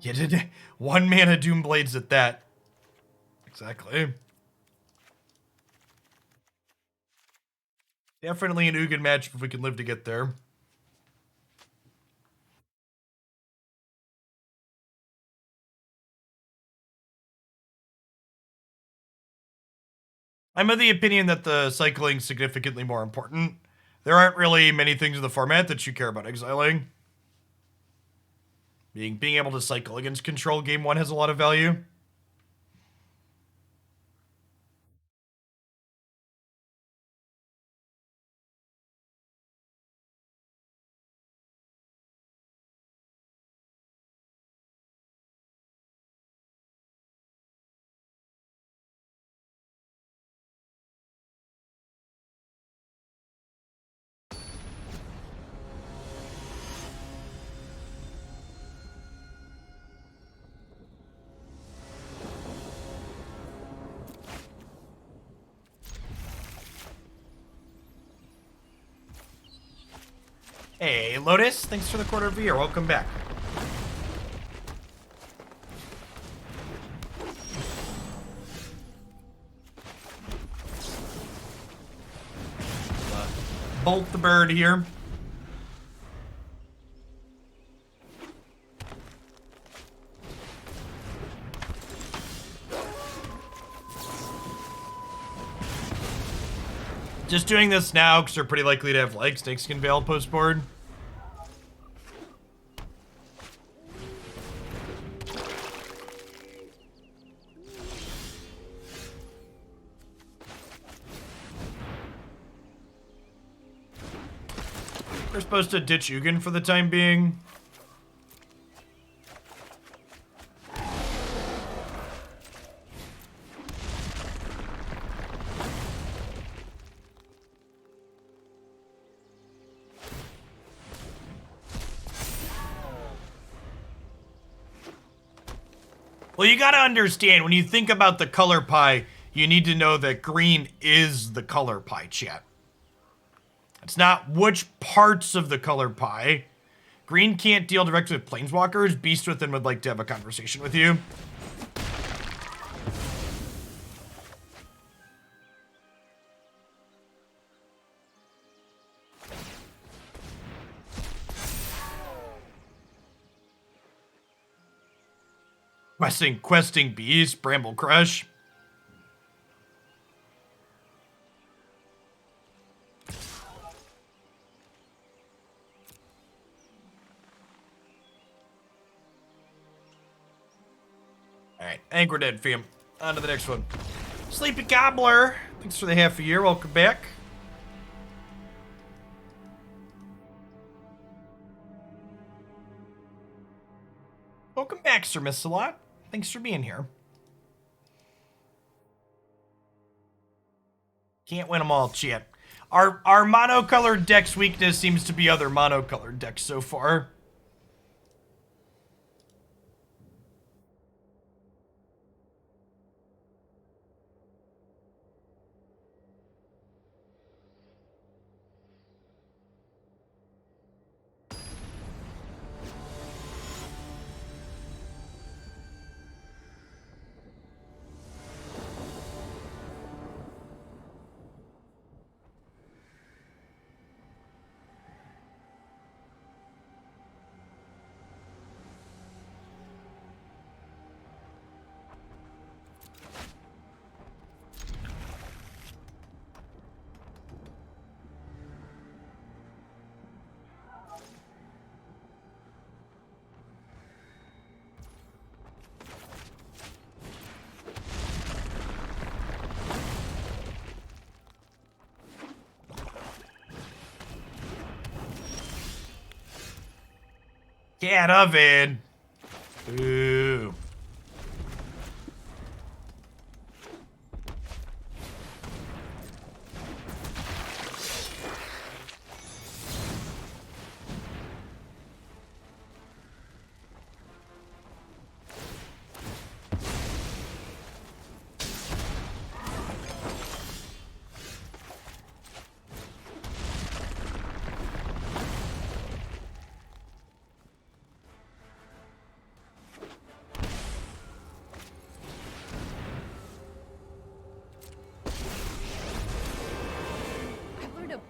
You did 1 mana Doomblades at that. Exactly. Definitely an Ugin match if we can live to get there. I'm of the opinion that the cycling's significantly more important. There aren't really many things in the format that you care about exiling. Being able to cycle against control game 1 has a lot of value. Hey, Lotus, thanks for the quarter of a year. Welcome back. Bolt the bird here. Just doing this now because they're pretty likely to have like Snakeskin Veil post board. We're supposed to ditch Ugin for the time being. Well, you gotta understand, when you think about the color pie, you need to know that green is the color pie, chat. It's not which parts of the color pie. Green can't deal directly with planeswalkers. Beast Within would like to have a conversation with you. Questing Beast, Bramble Crush. Alright, I think we're dead, fam. On to the next one. Sleepy Gobbler, thanks for the half a year. Welcome back. Welcome back, Sir Missalot. Thanks for being here. Can't win them all, chat. Our monocolored deck's weakness seems to be other monocolored decks so far. Cat oven. Ooh.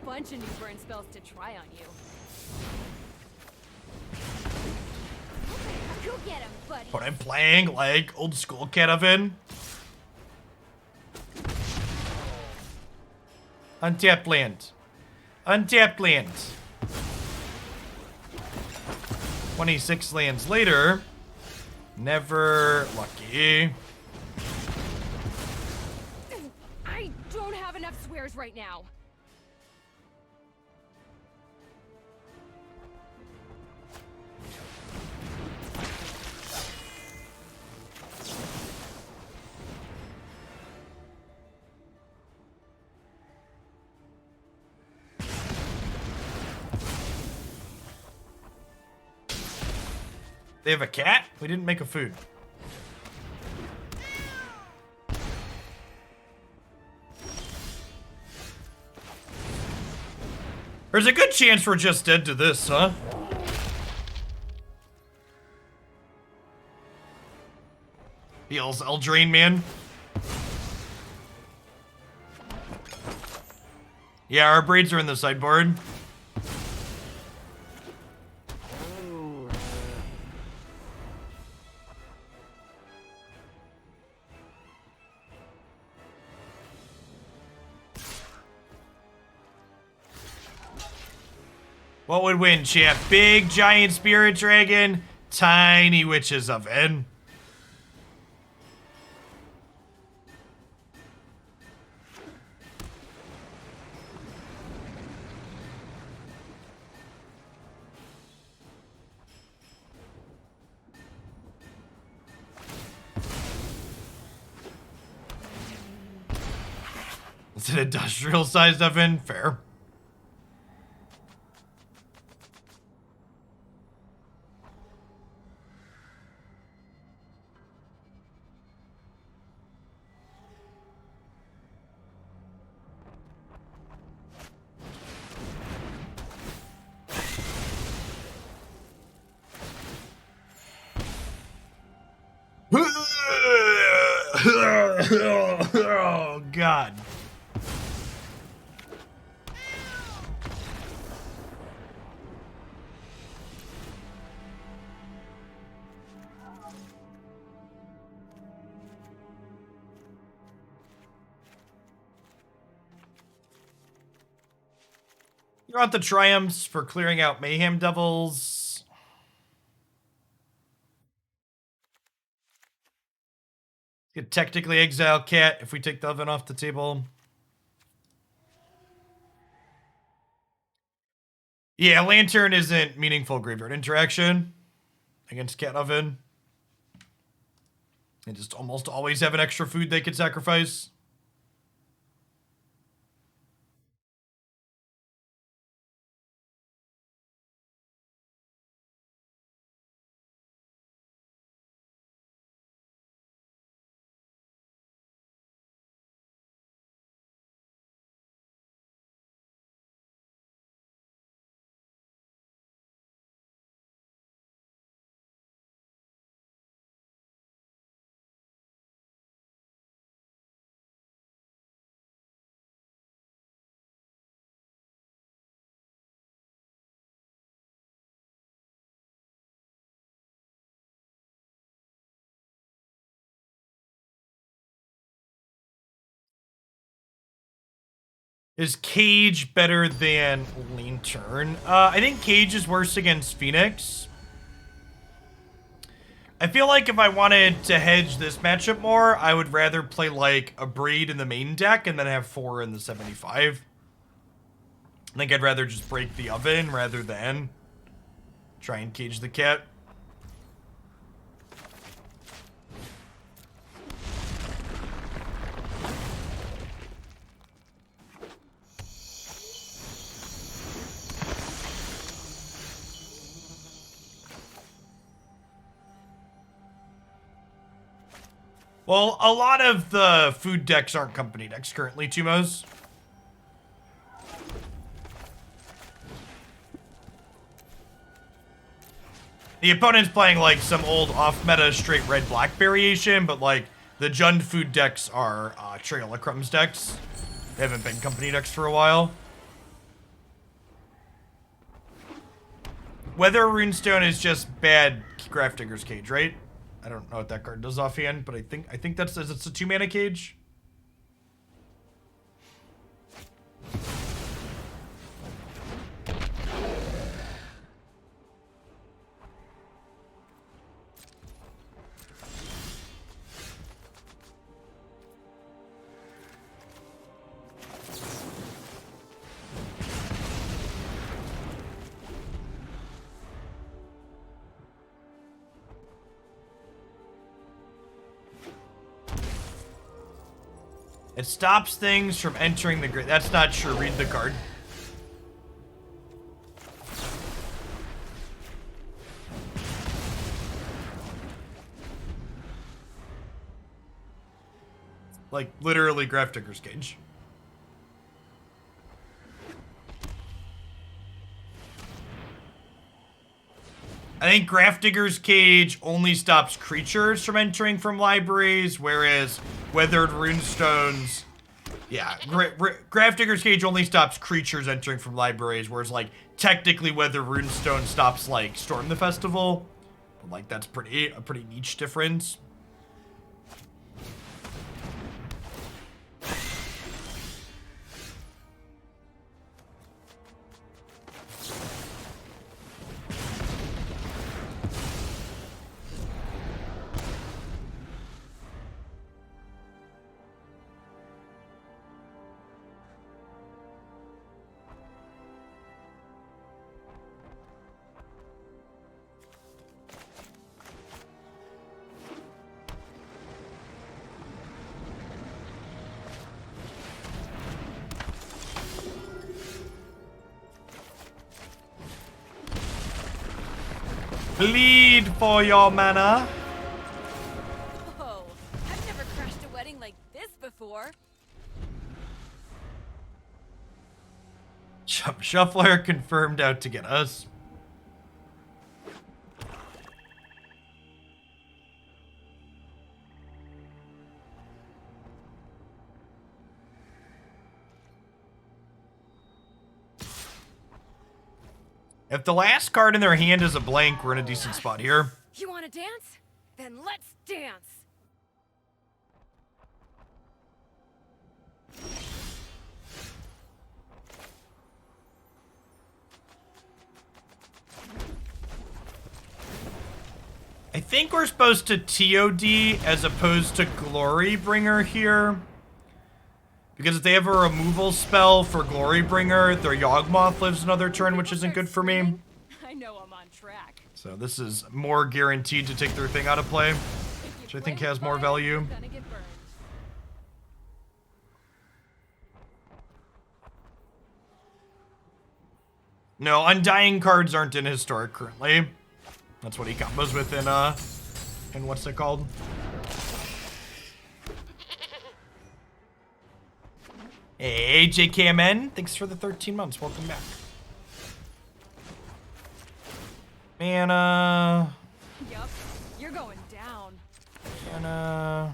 Bunch of new burn spells to try on you. Okay, go get him, buddy. But I'm playing like old school cat oven. Untapped land. Untapped land. 26 lands later. Never lucky. I don't have enough swears right now. They have a cat? We didn't make a food. There's a good chance we're just dead to this, huh? Heals Eldraine, man. Yeah, our braids are in the sideboard. What would win, champ? Big giant spirit dragon, tiny witch's oven. It's an industrial sized oven, fair. Oh, God. You want the triumphs for clearing out Mayhem Devils. You could technically exile Cat if we take the oven off the table. Yeah, Lantern isn't meaningful graveyard interaction against Cat Oven. They just almost always have an extra food they could sacrifice. Is Cage better than Lantern? I think Cage is worse against Phoenix. I feel like if I wanted to hedge this matchup more, I would rather play like Abrade in the main deck and then have 4 in the 75. I think I'd rather just break the oven rather than try and cage the cat. Well, a lot of the food decks aren't company decks currently, Tumos. The opponent's playing like some old off-meta straight red-black variation, but like the Jund food decks are Trail of Crumbs decks. They haven't been company decks for a while. Weather Runestone is just bad Grafdigger's Cage, right? I don't know what that card does offhand, but I think that's it's a 2-mana cage. It stops things from entering the grid. That's not sure. Read the card. Like, literally Grafdigger's Cage. I think Grafdigger's Cage only stops creatures from entering from libraries, whereas Weathered Runestones... Yeah, Grafdigger's Cage only stops creatures entering from libraries, whereas, like, technically Weathered Runestone stops, like, Storm the Festival. But, like, that's a pretty niche difference. Bleed for your mana. Whoa, I've never crashed a wedding like this before. Shuffler confirmed out to get us. If the last card in their hand is a blank, we're in a decent spot here. You want to dance? Then let's dance. I think we're supposed to TOD as opposed to Glorybringer here. Because if they have a removal spell for Glorybringer, their Yawgmoth lives another turn, which isn't good for me. I know I'm on track. So this is more guaranteed to take their thing out of play, which I think has more value. No, Undying cards aren't in Historic currently. That's what he combos with in what's it called? Hey, JKMN, thanks for the 13 months. Welcome back. Mana. Yup, you're going down. Mana.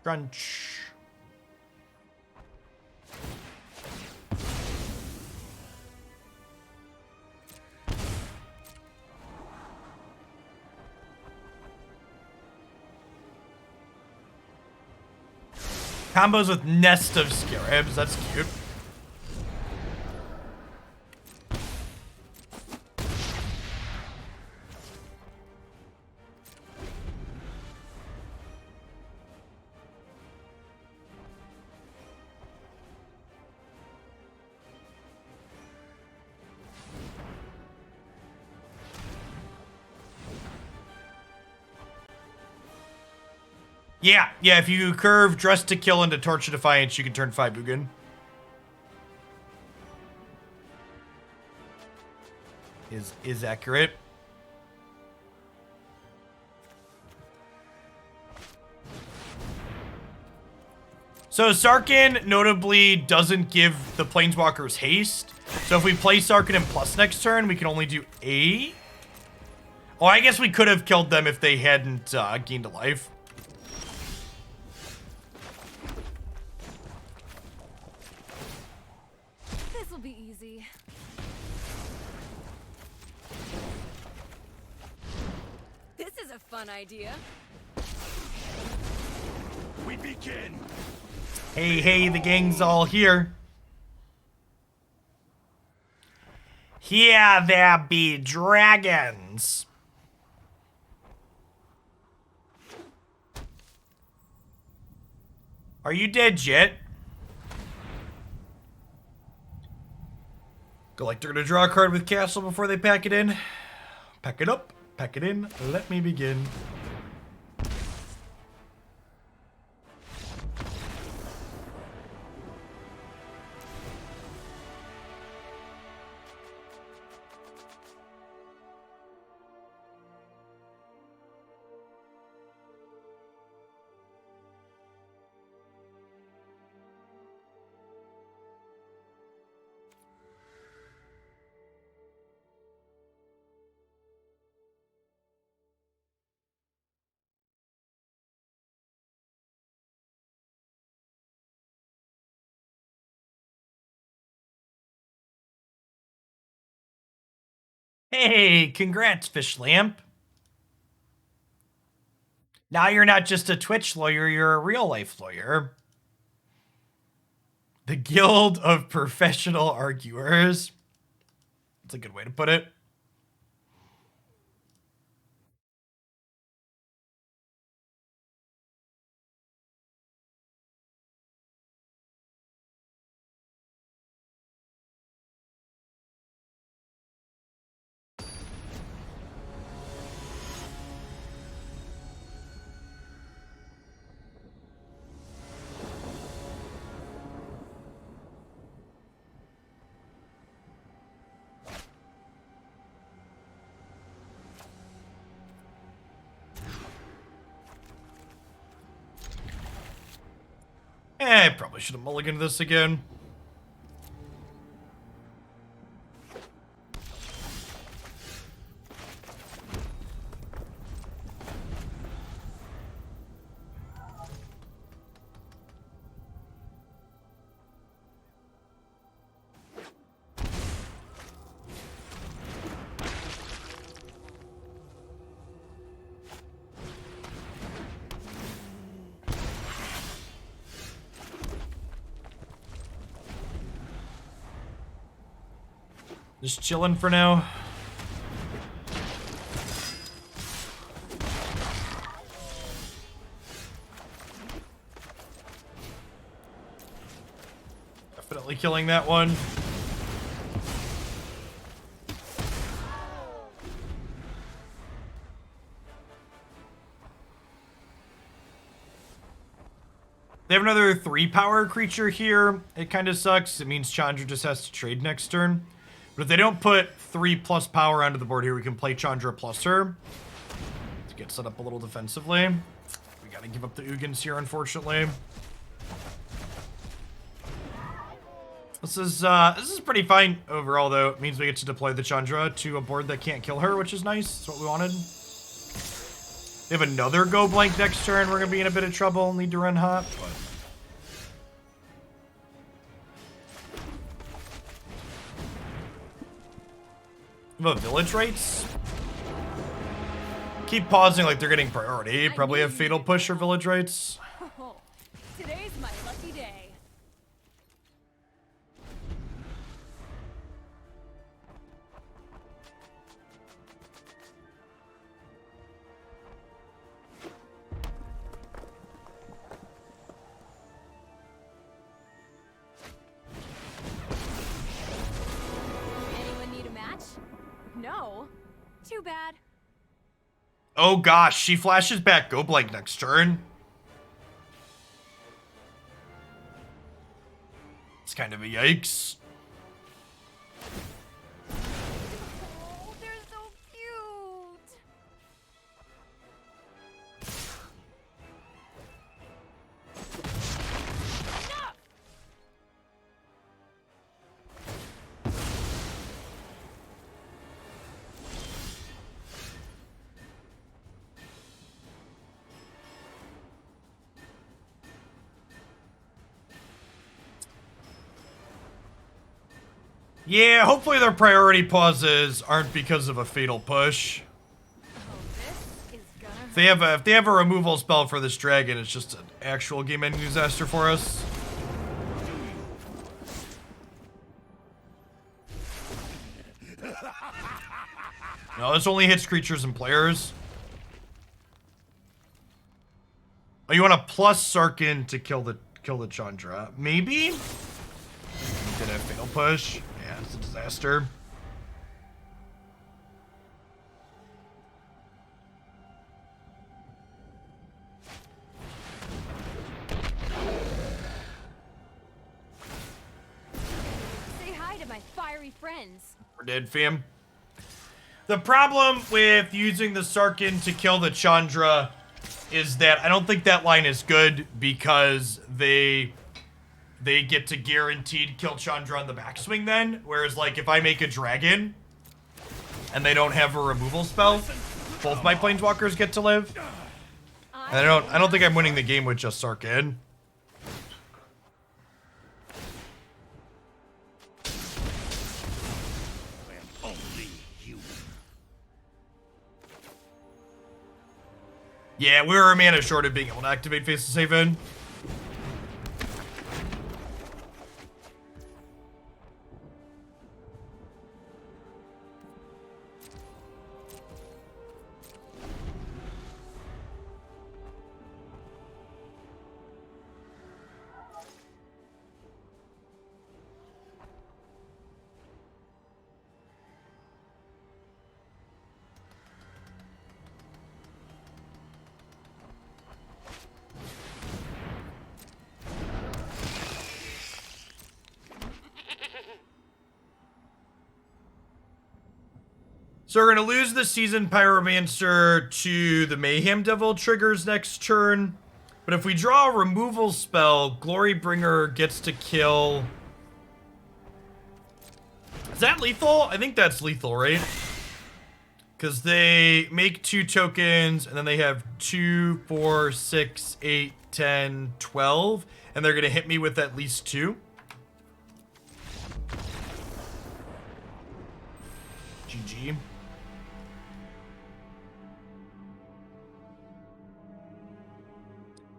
Crunch. Combos with Nest of Scarabs, that's cute. Yeah, if you curve Dress to Kill into Torch of Defiance, you can turn 5 Ugin. Is accurate. So Sarkhan notably doesn't give the Planeswalkers haste. So if we play Sarkhan in plus next turn, we can only do 8. Oh, I guess we could have killed them if they hadn't gained a life. This'll be easy. This is a fun idea. We begin. Hey, the gang's all here. Here there be dragons. Are you dead yet? Collector to draw a card with Castle before they pack it in. Pack it up, pack it in, let me begin. Hey, congrats, Fish Lamp. Now you're not just a Twitch lawyer, you're a real-life lawyer. The Guild of Professional Arguers. That's a good way to put it. I probably should have mulliganed this again. Just chilling for now. Definitely killing that one. They have another 3-power creature here. It kind of sucks. It means Chandra just has to trade next turn. But if they don't put 3+ power onto the board here, we can play Chandra plus her to get set up a little defensively. We gotta give up the Ugins here, unfortunately. This is pretty fine overall, though. It means we get to deploy the Chandra to a board that can't kill her, which is nice. That's what we wanted. They have another go blank next turn. We're gonna be in a bit of trouble. Need to run hot, but we have village rights. Keep pausing like they're getting priority. Probably have fatal push or village rights. Oh, today's my lucky day. No. Too bad. Oh gosh, she flashes back go blank next turn. It's kind of a yikes. Oh, they're so cute. Enough! Yeah, hopefully their priority pauses aren't because of a fatal push. Oh, this is gonna hurt. If they have a removal spell for this dragon, it's just an actual game ending disaster for us. No, this only hits creatures and players. Oh, you want to plus Sarkhan to kill the Chandra? Maybe? Did a fatal push? Yeah, it's a disaster. Say hi to my fiery friends. We're dead, fam. The problem with using the Sarkhan to kill the Chandra is that I don't think that line is good because they get to guaranteed kill Chandra on the backswing then. Whereas, like, if I make a dragon and they don't have a removal spell, both my planeswalkers get to live. And I don't think I'm winning the game with just Sarkhan. Yeah, we were a mana short of being able to activate Faceless Haven. So we're going to lose the Seasoned Pyromancer to the Mayhem Devil triggers next turn. But if we draw a removal spell, Glorybringer gets to kill... Is that lethal? I think that's lethal, right? Because they make 2 tokens, and then they have 2, 4, 6, 8, 10, 12. And they're going to hit me with at least 2. GG.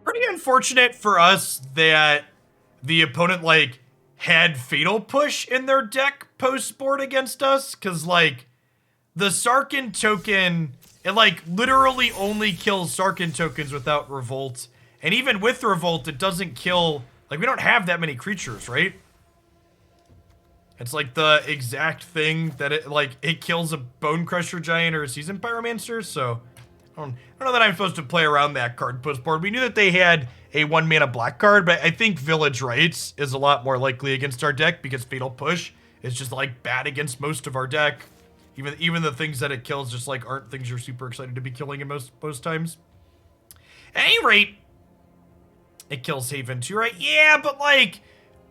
Pretty unfortunate for us that the opponent, like, had Fatal Push in their deck post-board against us, because, like, the Sarkhan token, it, like, literally only kills Sarkhan tokens without Revolt. And even with Revolt, it doesn't kill... Like, we don't have that many creatures, right? It's, like, the exact thing that it, like, it kills a Bonecrusher Giant or a Seasoned Pyromancer, so... I don't know that I'm supposed to play around that card post-board. We knew that they had a 1-mana black card, but I think Village Rites is a lot more likely against our deck because Fatal Push is just, like, bad against most of our deck. Even the things that it kills just, like, aren't things you're super excited to be killing in most times. At any rate, it kills Haven too, right? Yeah, but, like,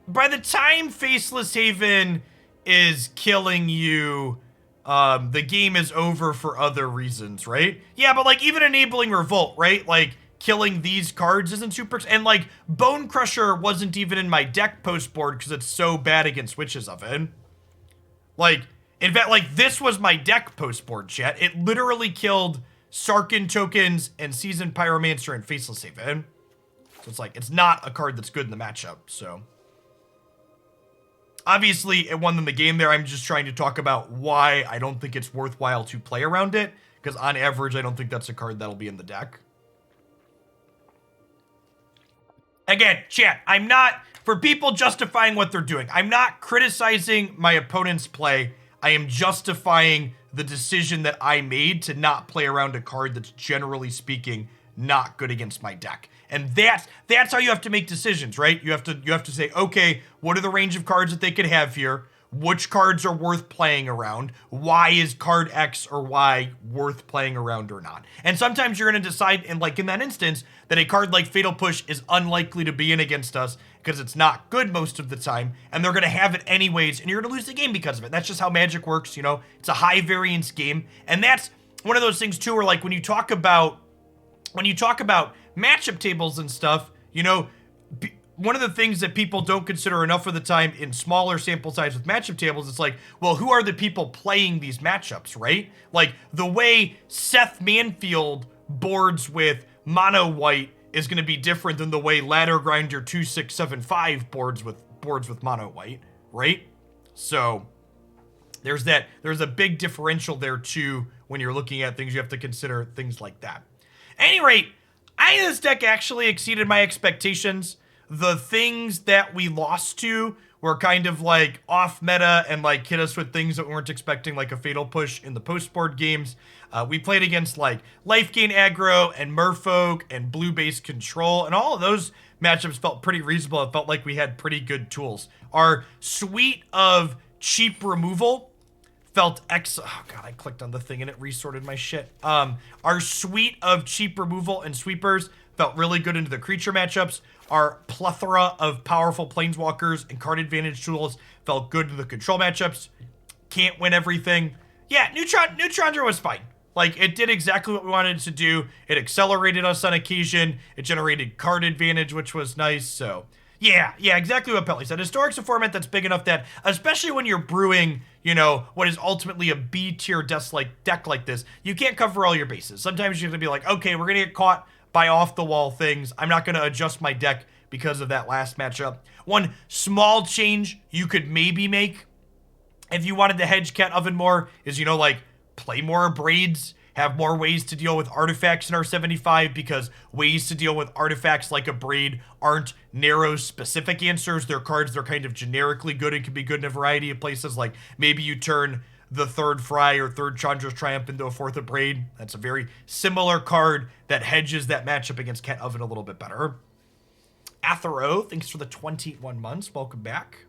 by the time Faceless Haven is killing you... the game is over for other reasons, right? Yeah, but, like, even enabling Revolt, right? Like, killing these cards isn't super... And, like, Bonecrusher wasn't even in my deck post-board because it's so bad against Witches Oven. Like, in fact, like, this was my deck post-board, chat. It literally killed Sarkhan tokens and Seasoned Pyromancer and Faceless Haven. So it's like, it's not a card that's good in the matchup, so... Obviously, it won them the game there. I'm just trying to talk about why I don't think it's worthwhile to play around it. Because on average, I don't think that's a card that'll be in the deck. Again, chat, I'm not, for people justifying what they're doing, I'm not criticizing my opponent's play. I am justifying the decision that I made to not play around a card that's, generally speaking, not good against my deck. And that's how you have to make decisions, right? You have to say, okay, what are the range of cards that they could have here? Which cards are worth playing around? Why is card X or Y worth playing around or not? And sometimes you're going to decide, and like in that instance, that a card like Fatal Push is unlikely to be in against us because it's not good most of the time, and they're going to have it anyways, and you're going to lose the game because of it. That's just how Magic works, you know? It's a high variance game, and that's one of those things too where, like, when you talk about matchup tables and stuff, you know, one of the things that people don't consider enough of the time in smaller sample size with matchup tables, it's like, well, who are the people playing these matchups, right? Like, the way Seth Manfield boards with mono white is going to be different than the way Ladder Grinder 2675 boards with mono white, right? So there's a big differential there too when you're looking at things. You have to consider things like that. At any rate, I think this deck actually exceeded my expectations. The things that we lost to were kind of like off meta and like hit us with things that we weren't expecting, like a Fatal Push in the post-board games. We played against like Life Gain Aggro and Merfolk and Blue-based Control, and all of those matchups felt pretty reasonable. It felt like we had pretty good tools. Our suite of cheap removal felt oh god, I clicked on the thing and it resorted my shit. Our suite of cheap removal and sweepers felt really good into the creature matchups. Our plethora of powerful planeswalkers and card advantage tools felt good to the control matchups. Can't win everything. Yeah, New Chandra was fine. Like, it did exactly what we wanted it to do. It accelerated us on occasion. It generated card advantage, which was nice, so... Yeah, exactly what Pelly said. Historic's a format that's big enough that, especially when you're brewing, you know, what is ultimately a B-tier deck like this, you can't cover all your bases. Sometimes you're going to be like, okay, we're going to get caught by off-the-wall things. I'm not going to adjust my deck because of that last matchup. One small change you could maybe make if you wanted to hedge Cat Oven more is, you know, like, play more Abrades, have more ways to deal with artifacts in our 75, because ways to deal with artifacts like Abrade aren't narrow specific answers. They're cards that are kind of generically good and can be good in a variety of places. Like maybe you turn the third Fry or third Chandra's Triumph into a fourth Abrade. That's a very similar card that hedges that matchup against Cat Oven a little bit better. Athero, thanks for the 21 months. Welcome back.